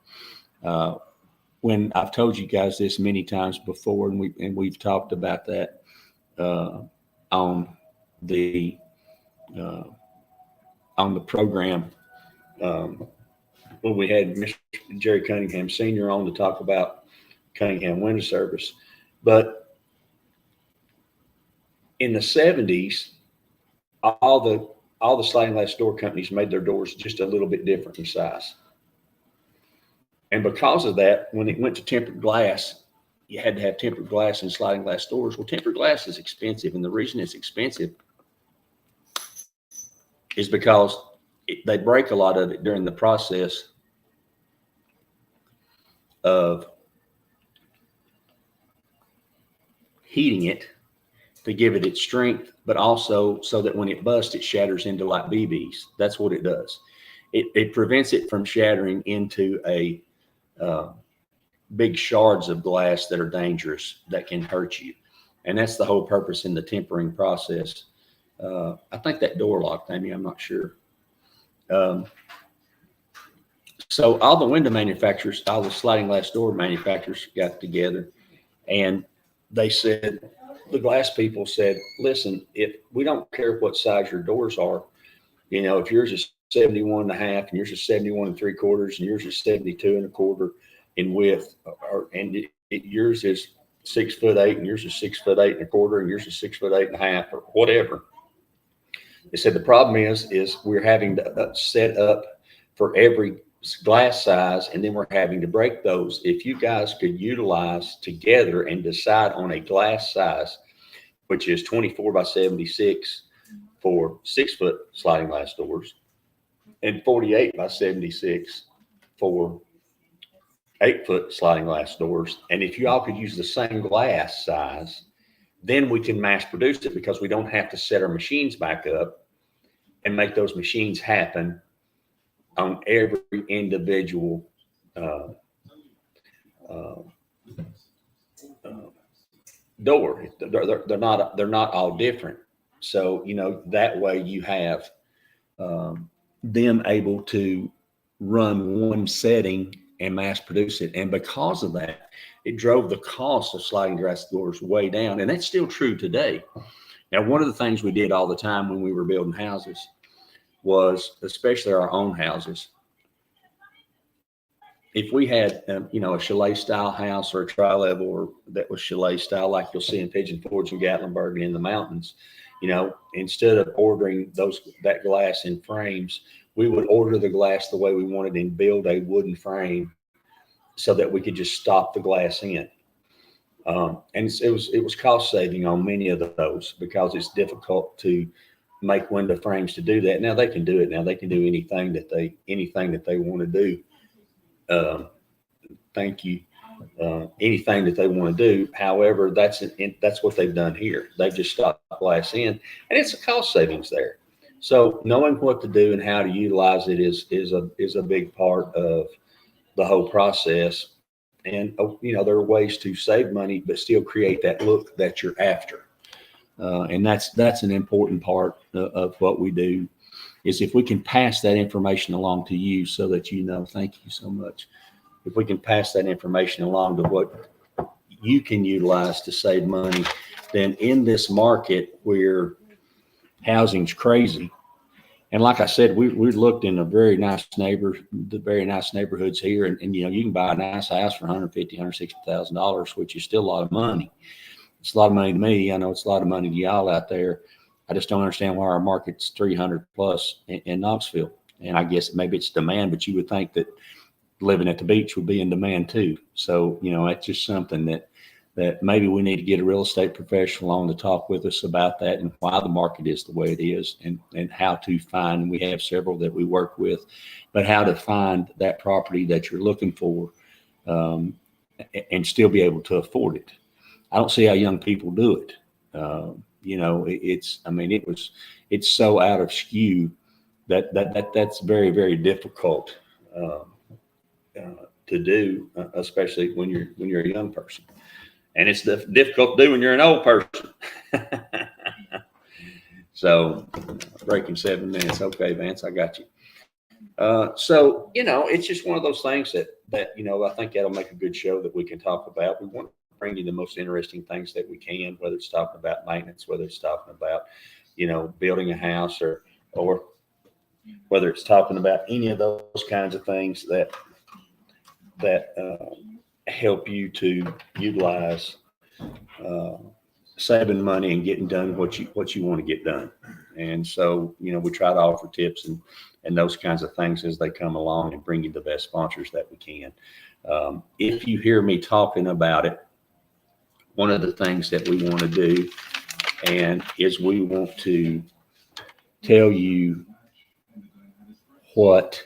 When I've told you guys this many times before, and we've talked about that on the program. when we had Mr. Jerry Cunningham Sr. on to talk about Cunningham Window Service. But in the 70s, all the sliding glass door companies made their doors just a little bit different in size. And because of that, when it went to tempered glass, you had to have tempered glass in sliding glass doors. Well, tempered glass is expensive. And the reason it's expensive is because they break a lot of it during the process of heating it to give it its strength, but also so that when it busts, it shatters into like BBs. That's what it does. It prevents it from shattering into a big shards of glass that are dangerous, that can hurt you. And that's the whole purpose in the tempering process. I think that door locked, Amy, I'm not sure. So all the window manufacturers, all the sliding glass door manufacturers got together, and they said, the glass people said, listen, if we don't care what size your doors are, you know, if yours is 71 and a half and yours is 71 and 3/4 and yours is 72 and 1/4 in width, yours is 6'8" and yours is 6'8 and 1/4 and yours is 6'8 and a half or whatever. They said the problem is we're having to set up for every glass size, and then we're having to break those. If you guys could utilize together and decide on a glass size, which is 24 by 76 for 6-foot sliding glass doors and 48 by 76 for 8-foot sliding glass doors. And if you all could use the same glass size, then we can mass produce it, because we don't have to set our machines back up and make those machines happen on every individual door. They're not all different. So, you know, that way you have them able to run one setting and mass produce it. And because of that, it drove the cost of sliding glass doors way down. And that's still true today. Now, one of the things we did all the time when we were building houses was, especially our own houses, if we had, you know, a chalet style house or a tri-level or that was chalet style, like you'll see in Pigeon Forge and Gatlinburg and in the mountains, you know, instead of ordering that glass in frames, we would order the glass the way we wanted and build a wooden frame so that we could just stop the glass in. And it was cost saving on many of those, because it's difficult to make window frames to do that. Now they can do it. Now they can do anything that they want to do. Thank you. Anything that they want to do. However, that's what they've done here. They've just stopped glass in, and it's a cost savings there. So knowing what to do and how to utilize it is a big part of the whole process. And you know, there are ways to save money but still create that look that you're after. And that's an important part of what we do, is if we can pass that information along to you so that you know. Thank you so much. If we can pass that information along to what you can utilize to save money, then in this market where housing's crazy, and like I said, we looked in the very nice neighborhoods here, and you know, you can buy a nice house for $150,000, $160,000, which is still a lot of money. It's a lot of money to me. I know it's a lot of money to y'all out there. I just don't understand why our market's 300 plus in Knoxville. And I guess maybe it's demand, but you would think that living at the beach would be in demand too. So, you know, that's just something that maybe we need to get a real estate professional on to talk with us about that, and why the market is the way it is, and how to find, and we have several that we work with, but how to find that property that you're looking for, and still be able to afford it. I don't see how young people do it. You know, it's so out of skew that's very, very difficult to do, especially when you're a young person. And it's difficult to do when you're an old person. So, breaking 7 minutes. Okay, Vance, I got you. So, you know, it's just one of those things that, you know, I think that'll make a good show that we can talk about. We want to bring you the most interesting things that we can, whether it's talking about maintenance, whether it's talking about, you know, building a house or whether it's talking about any of those kinds of things that help you to utilize saving money and getting done what you want to get done. And so, we try to offer tips and those kinds of things as they come along and bring you the best sponsors that we can. If you hear me talking about it, one of the things that we want to do is we want to tell you what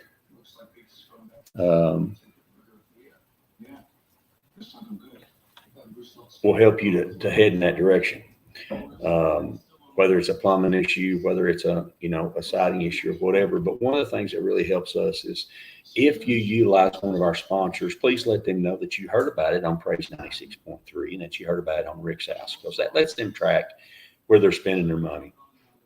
will help you to head in that direction. Whether it's a plumbing issue, whether it's a siding issue or whatever. But one of the things that really helps us is if you utilize one of our sponsors, please let them know that you heard about it on Praise 96.3 and that you heard about it on Rick's House, because that lets them track where they're spending their money.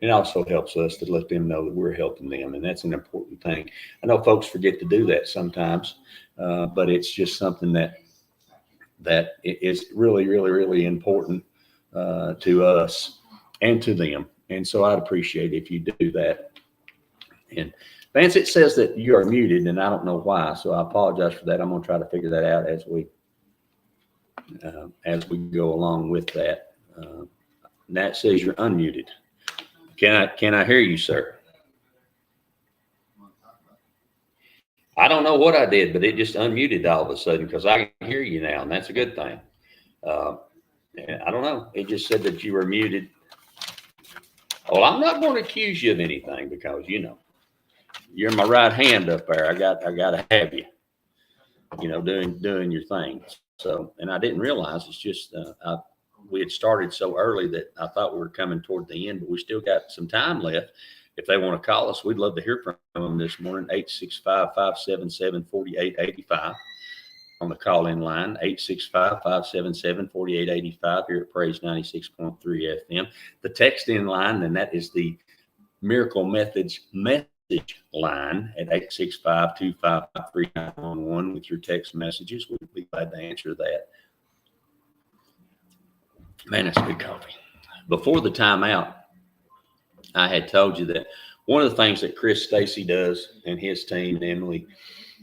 It also helps us to let them know that we're helping them, and that's an important thing. I know folks forget to do that sometimes, but it's just something that is really, really, really important to us and to them. And so I'd appreciate if you do that. And Vance, it says that you are muted, and I don't know why, so I apologize for that. I'm going to try to figure that out as we go along with that. That says you're unmuted. Can I hear you, sir? I don't know what I did, but it just unmuted all of a sudden because I can hear you now, and that's a good thing. I don't know. It just said that you were muted. Well, I'm not going to accuse you of anything because, you're my right hand up there. I got to have you, doing your thing. So, and I didn't realize it's just, we had started so early that I thought we were coming toward the end, but we still got some time left. If they want to call us, we'd love to hear from them this morning, 865-577-4885 on the call-in line, 865-577-4885 here at Praise 96.3 FM. The text-in line, and that is the Miracle Methods message line at 865-255-3911 with your text messages. We'd be glad to answer that. Man, that's good coffee. Before the timeout, I had told you that one of the things that Chris Stacy does and his team, Emily,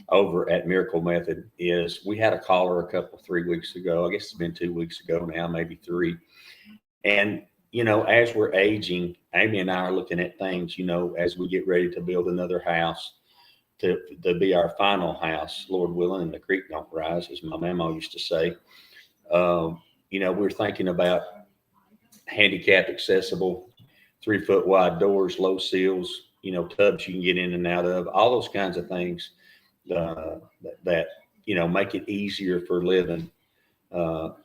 over at Miracle Method is we had a caller 3 weeks ago. I guess it's been 2 weeks ago now, maybe 3. And, as we're aging, Amy and I are looking at things, as we get ready to build another house to be our final house, Lord willing, and the creek don't rise, as my mama used to say. We're thinking about handicap accessible, 3-foot wide doors, low ceils, tubs you can get in and out of, all those kinds of things that make it easier for living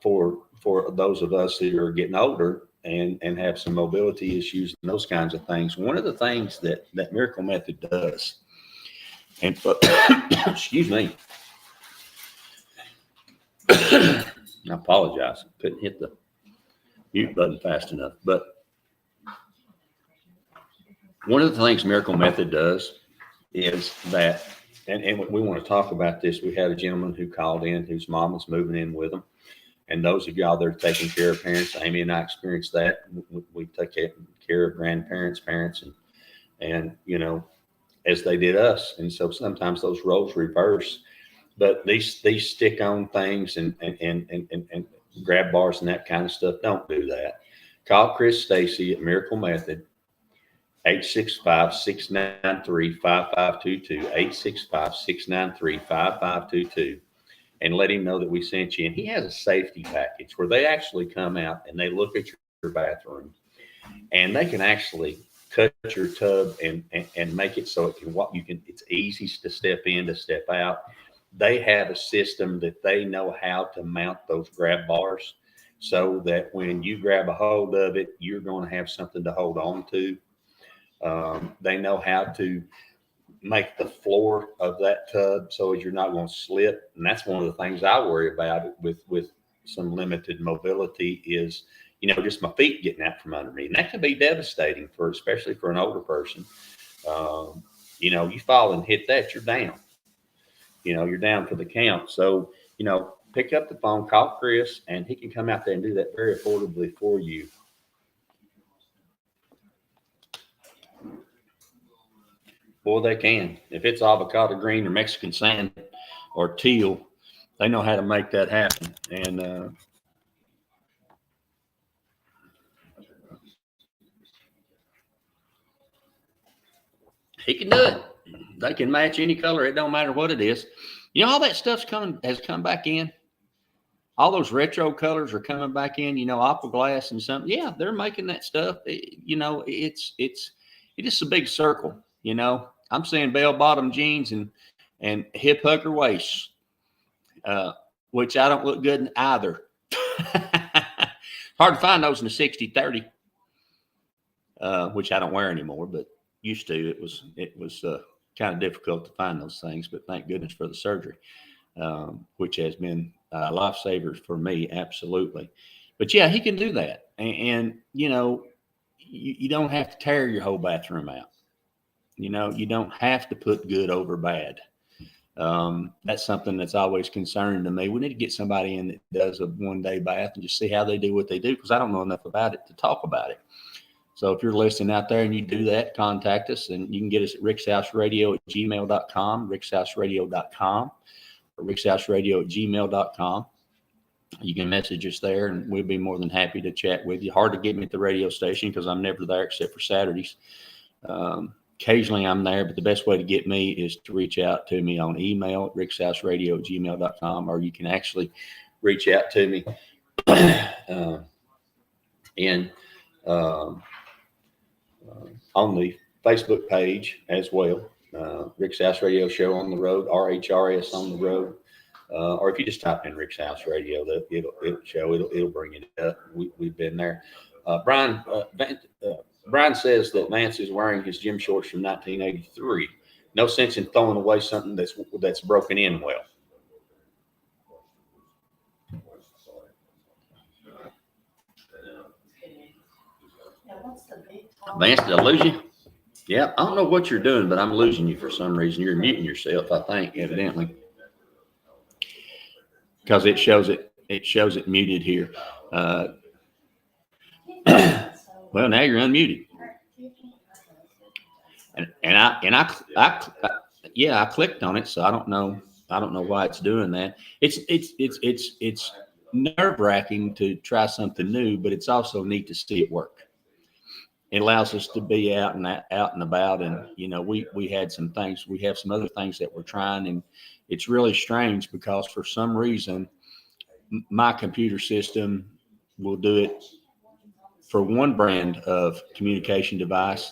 for those of us who are getting older and have some mobility issues and those kinds of things. One of the things that Miracle Method does, and excuse me, I apologize, couldn't hit the mute button fast enough, but one of the things Miracle Method does is that, and we want to talk about this. We had a gentleman who called in whose mom is moving in with them. And those of y'all that are taking care of parents, Amy and I experienced that. We take care of grandparents, parents, and as they did us. And so sometimes those roles reverse. But these stick-on things and grab bars and that kind of stuff, don't do that. Call Chris Stacy at Miracle Method, 865-693-5522, 865-693-5522, and let him know that we sent you. And he has a safety package where they actually come out and they look at your bathroom, and they can actually cut your tub and make it so it's easy to step in, to step out. They have a system that they know how to mount those grab bars so that when you grab a hold of it, you're going to have something to hold on to. They know how to make the floor of that tub so you're not going to slip. And that's one of the things I worry about with some limited mobility is, just my feet getting out from under me. And that can be devastating especially for an older person. You fall and hit that, you're down. You're down for the count. So, pick up the phone, call Chris, and he can come out there and do that very affordably for you. Boy, they can. If it's avocado green or Mexican sand or teal, they know how to make that happen. And he can do it. They can match any color. It don't matter what it is. You know, all that stuff's has come back in. All those retro colors are coming back in. You know, Opal Glass and something. Yeah, they're making that stuff. It's a big circle. You know, I'm saying bell bottom jeans and hip hugger waists, which I don't look good in either. Hard to find those in the 60-30, which I don't wear anymore, but used to. It was kind of difficult to find those things, but thank goodness for the surgery, which has been a lifesaver for me, absolutely. But yeah, he can do that, and you know, you don't have to tear your whole bathroom out. You know, you don't have to put good over bad. That's something that's always concerning to me. We need to get somebody in that does a one-day bath and just see how they do what they do, because I don't know enough about it to talk about it. So if you're listening out there and you do that, contact us, and you can get us at rickshouseradio@gmail.com, rickshouseradio.com, or rickshouseradio@gmail.com. You can message us there, and we'll be more than happy to chat with you. Hard to get me at the radio station because I'm never there except for Saturdays. Occasionally I'm there, but the best way to get me is to reach out to me on email at rickshouseradio@gmail.com, or you can actually reach out to me on the Facebook page as well. Rick's House Radio Show on the road, RHRS on the road. Or if you just type in Rick's House Radio, it'll show, it'll bring it up. We've been there. Brian says that Vance is wearing his gym shorts from 1983. No sense in throwing away something that's broken in well. Vance, did I lose you? Yeah, I don't know what you're doing, but I'm losing you for some reason. You're muting yourself, I think, evidently, because it shows it muted here. Well, now you're unmuted. And I clicked on it, so I don't know why it's doing that. It's nerve-wracking to try something new, but it's also neat to see it work. It allows us to be out and about, and you know, we have some other things that we're trying, and it's really strange because for some reason my computer system will do it for one brand of communication device,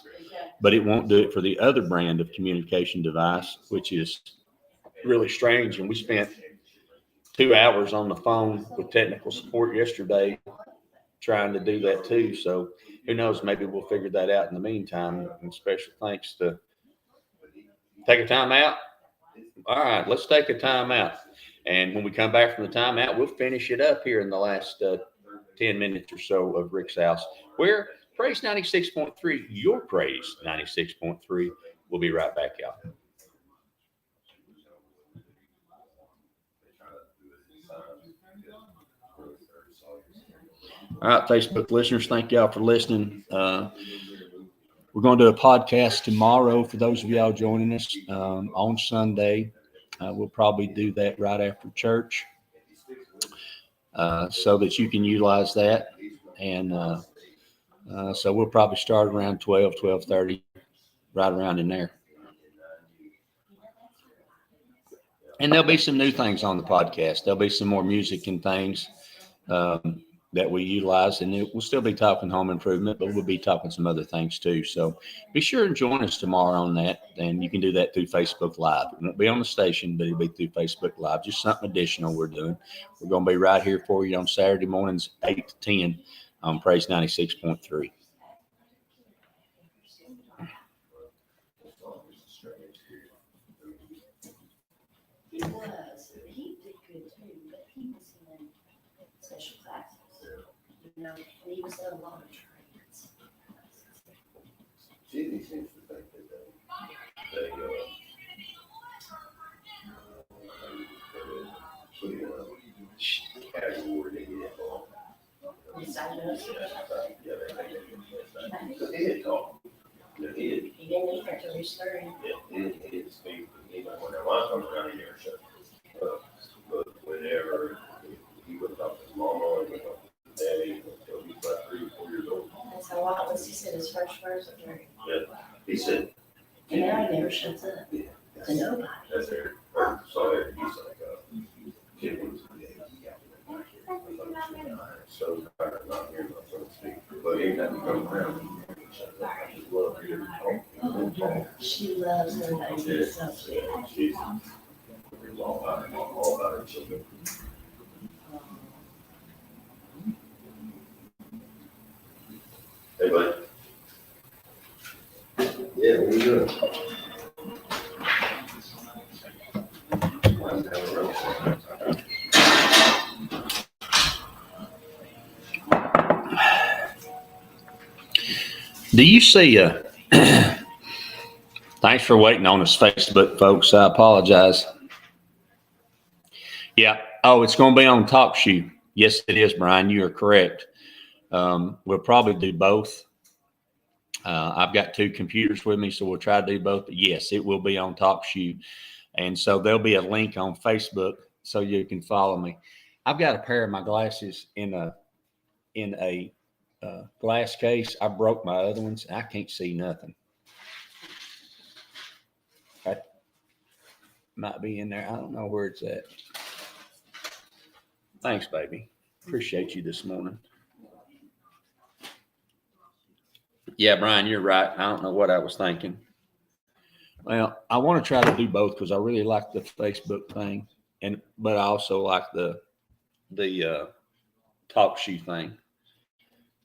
but it won't do it for the other brand of communication device, which is really strange. And we spent 2 hours on the phone with technical support yesterday trying to do that too. So who knows, maybe we'll figure that out in the meantime. And special thanks to take a time out. All right, let's take a time out. And when we come back from the timeout, we'll finish it up here in the last 10 minutes or so of Rick's House, where Praise 96.3, your Praise 96.3. We'll be right back, y'all. All right, Facebook listeners, thank y'all for listening. We're going to do a podcast tomorrow for those of y'all joining us on Sunday. We'll probably do that right after church so that you can utilize that. And so we'll probably start around 12:30, right around in there. And there'll be some new things on the podcast. There'll be some more music and things that we utilize, and we'll still be talking home improvement, but we'll be talking some other things too. So be sure and join us tomorrow on that, and you can do that through Facebook Live. It won't be on the station, but it'll be through Facebook Live. Just something additional we're doing. We're going to be right here for you on Saturday mornings, 8 to 10 on Praise 96.3. He did good too, but he was in special classes, you know, and he was in a lot of trains. Judy seems to think that they put in a category. Yes, I know. Yeah, they think they can. He had talked. He He didn't either till he was 30. had. Plus, he said his first words are dirty. He said, And now he never shuts up to nobody. that's Eric. So Eric, he's like, Jim was, so tired of not hearing my son speak. But anytime you come around, I just love hearing him talk. She loves everybody to be so sweet. She's all about her children. Hey, bud. Yeah, what are you doing? Do you see, thanks for waiting on us, Facebook folks. I apologize. Yeah. Oh, it's going to be on Talk Shoe. Yes, it is, Brian. You are correct. We'll probably do both. I've got two computers with me, so we'll try to do both. But yes, it will be on Talk Shoe. And so there'll be a link on Facebook so you can follow me. I've got a pair of my glasses in a glass case. I broke my other ones. I can't see nothing. That might be in there. I don't know where it's at. Thanks, baby. Appreciate you this morning. Yeah, Brian, you're right. I don't know what I was thinking. Well, I want to try to do both because I really like the Facebook thing, but I also like the Talk Shoe thing.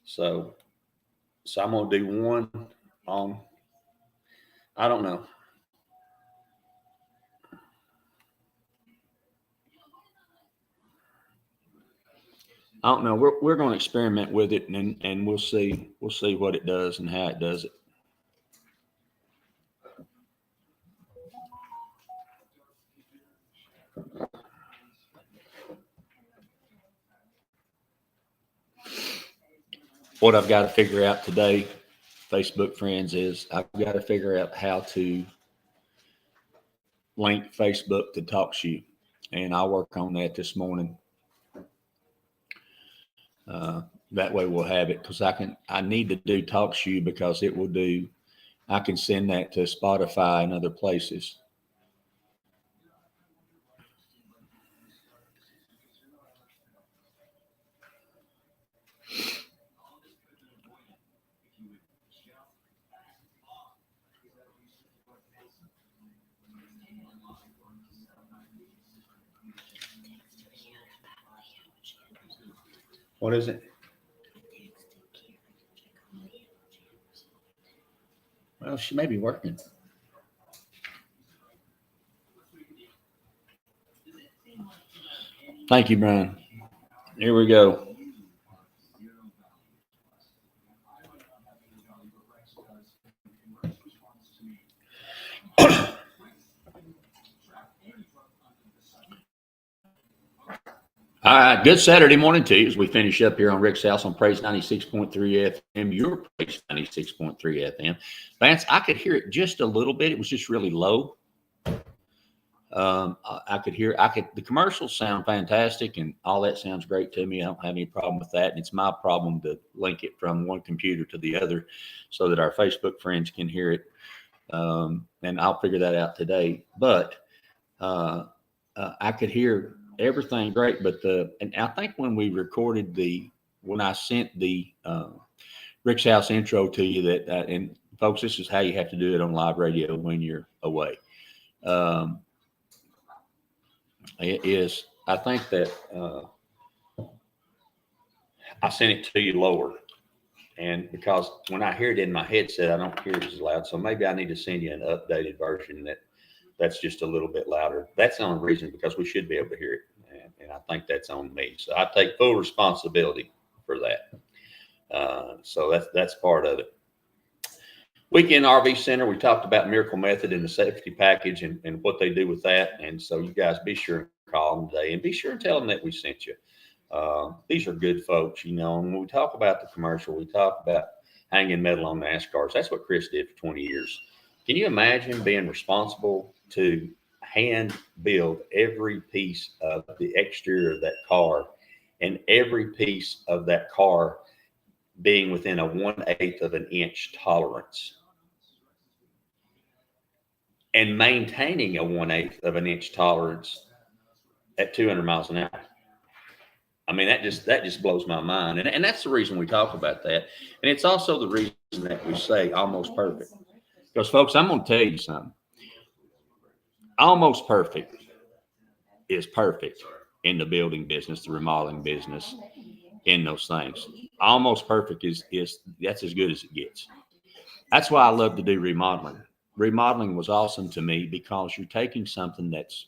So I'm gonna do one on. I don't know. I don't know. We're going to experiment with it, and we'll see what it does and how it does it. What I've got to figure out today, Facebook friends, is I've got to figure out how to link Facebook to Talk Shoe, and I'll work on that this morning. That way we'll have it because I need to do Talk Shoe because it will do. I can send that to Spotify and other places. What is it? Well, she may be working. Thank you, Brian. Here we go. All right, good Saturday morning to you as we finish up here on Rick's House on Praise 96.3 FM, your Praise 96.3 FM. Vance, I could hear it just a little bit. It was just really low. I could hear, the commercials sound fantastic and all that sounds great to me. I don't have any problem with that. And it's my problem to link it from one computer to the other so that our Facebook friends can hear it. And I'll figure that out today. But I could hear everything great, but and I think when we recorded when I sent the Rick's House intro to you and folks, this is how you have to do it on live radio when you're away. It is, I think that I sent it to you lower, and because when I hear it in my headset, I don't hear it as loud. So maybe I need to send you an updated version that's just a little bit louder. That's the only reason, because we should be able to hear it. And I think that's on me. So I take full responsibility for that. So that's part of it. Weekend RV Center, we talked about Miracle Method and the safety package and what they do with that. And so you guys be sure and call them today and be sure and tell them that we sent you. These are good folks, and when we talk about the commercial, we talk about hanging metal on NASCARs. That's what Chris did for 20 years. Can you imagine being responsible to hand build every piece of the exterior of that car and every piece of that car being within a 1/8 of an inch tolerance and maintaining a 1/8 of an inch tolerance at 200 miles an hour. I mean, that just blows my mind. And that's the reason we talk about that. And it's also the reason that we say almost perfect. Because folks, I'm going to tell you something. Almost perfect is perfect in the building business, the remodeling business, in those things. Almost perfect is that's as good as it gets. That's why I love to do remodeling. Remodeling was awesome to me because you're taking something that's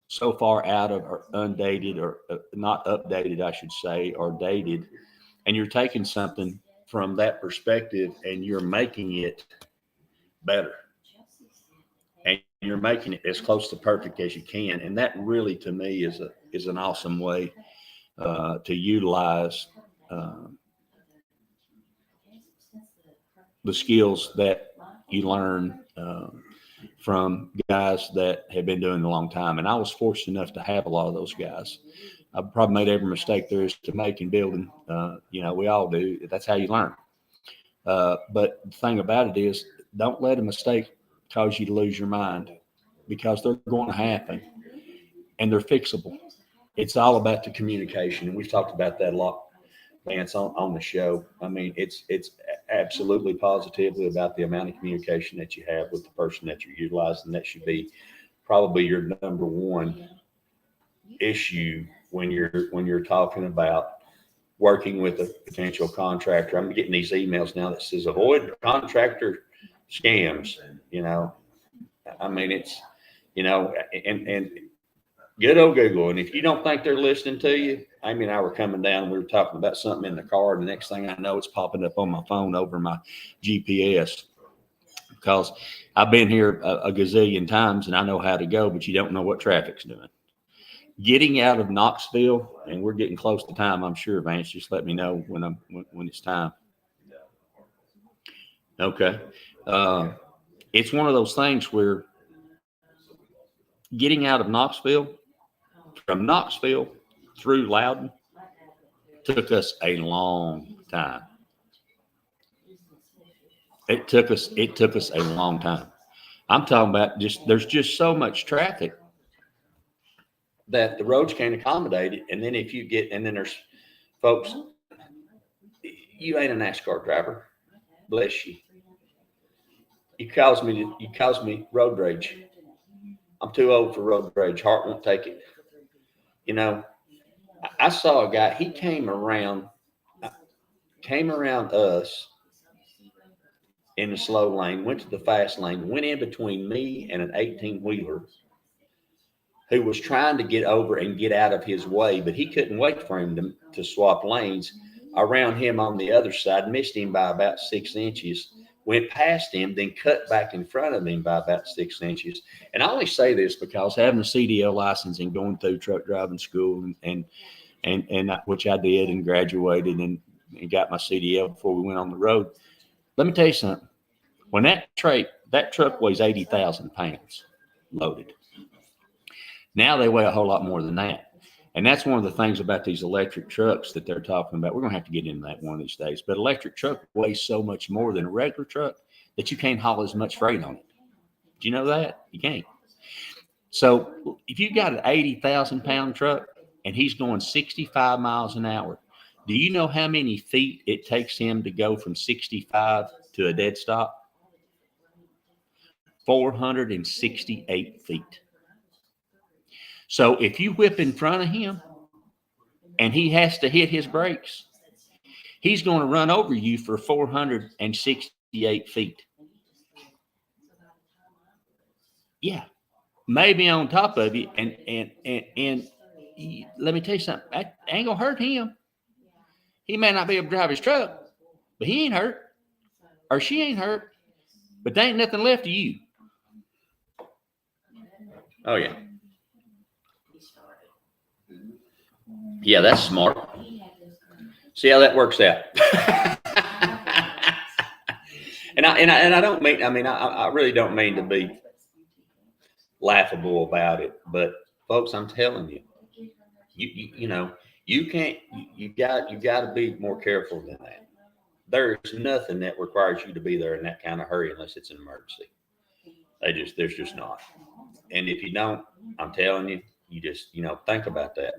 so far out of or undated or not updated, I should say, or dated, and you're taking something from that perspective and you're making it better. And you're making it as close to perfect as you can. And that really, to me, is an awesome way to utilize the skills that you learn from guys that have been doing it a long time. And I was fortunate enough to have a lot of those guys. I've probably made every mistake there is to make in building. We all do. That's how you learn. But the thing about it is, don't let a mistake cause you to lose your mind, because they're going to happen and they're fixable. It's all about the communication. And we've talked about that a lot, Lance, on the show. I mean, it's absolutely positively about the amount of communication that you have with the person that you're utilizing. That should be probably your number one issue when you're talking about working with a potential contractor. I'm getting these emails now that says avoid contractor scams. I mean, it's, and good old Google. And if you don't think they're listening to you, Amy and I were coming down and we were talking about something in the car. And the next thing I know, it's popping up on my phone over my GPS, because I've been here a gazillion times and I know how to go, but you don't know what traffic's doing. Getting out of Knoxville, and we're getting close to time, I'm sure, Vance. Just let me know when it's time. Okay. It's one of those things where getting out of Knoxville, from Knoxville through Loudon, took us a long time. It took us a long time. I'm talking about there's just so much traffic that the roads can't accommodate it. And then and then there's folks, you ain't a NASCAR driver. Bless you. You cause me road rage. I'm too old for road rage. Heart won't take it. I saw a guy, he came around us in the slow lane, went to the fast lane, went in between me and an 18-wheeler who was trying to get over and get out of his way, but he couldn't wait for him to swap lanes. Around him on the other side, missed him by about 6 inches, went past him, then cut back in front of him by about 6 inches. And I only say this because having a CDL license and going through truck driving school and which I did and graduated and got my CDL before we went on the road. Let me tell you something. When that truck weighs 80,000 pounds loaded. Now they weigh a whole lot more than that. And that's one of the things about these electric trucks that they're talking about. We're going to have to get into that one of these days. But electric truck weighs so much more than a regular truck that you can't haul as much freight on it. Do you know that? You can't. So if you got an 80,000 pound truck and he's going 65 miles an hour, do you know how many feet it takes him to go from 65 to a dead stop? 468 feet. So if you whip in front of him and he has to hit his brakes, he's going to run over you for 468 feet. Yeah, maybe on top of you. And let me tell you something. That ain't going to hurt him. He may not be able to drive his truck, but he ain't hurt. Or she ain't hurt. But there ain't nothing left of you. Oh, yeah. Yeah, that's smart. See how that works out. and I don't mean, I really don't mean to be laughable about it, but folks, I'm telling you, you can't, you got to be more careful than that. there's nothing that requires you to be there in that kind of hurry unless it's an emergency. There's just not. And if you don't, I'm telling you, you just, think about that.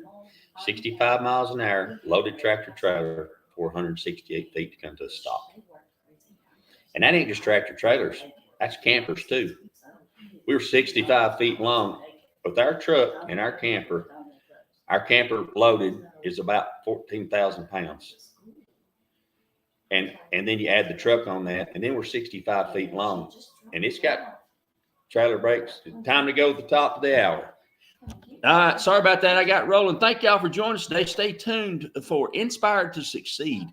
65 miles an hour, loaded tractor trailer, 468 feet to come to a stop. And that ain't just tractor trailers. That's campers too. We were 65 feet long with our truck and our camper. Our camper loaded is about 14,000 pounds. And then you add the truck on that, and then we're 65 feet long. And it's got trailer brakes. Time to go to the top of the hour. All right, sorry about that. I got rolling. Thank y'all for joining us today. Stay tuned for Inspired to Succeed,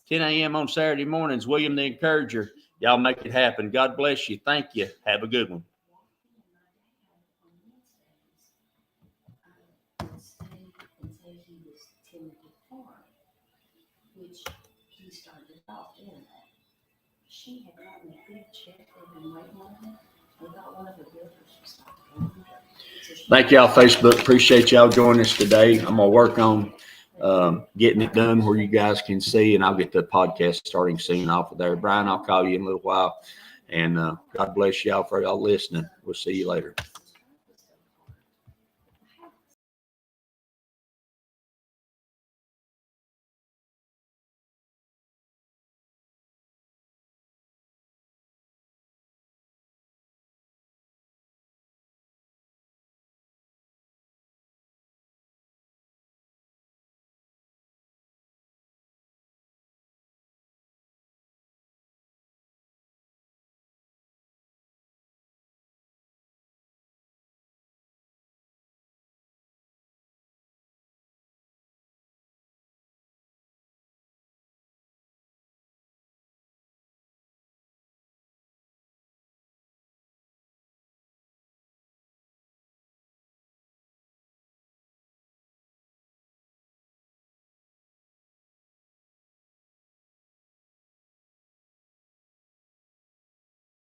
10 a.m. on Saturday mornings. William the Encourager. Y'all make it happen. God bless you. Thank you. Have a good one. Which he started off doing that. She had gotten a big check, they've been waiting on it. They got one of the builders to stop doing it. Thank y'all, Facebook. Appreciate y'all joining us today. I'm going to work on getting it done where you guys can see, and I'll get the podcast starting soon off of there. Brian, I'll call you in a little while. And God bless y'all for y'all listening. We'll see you later.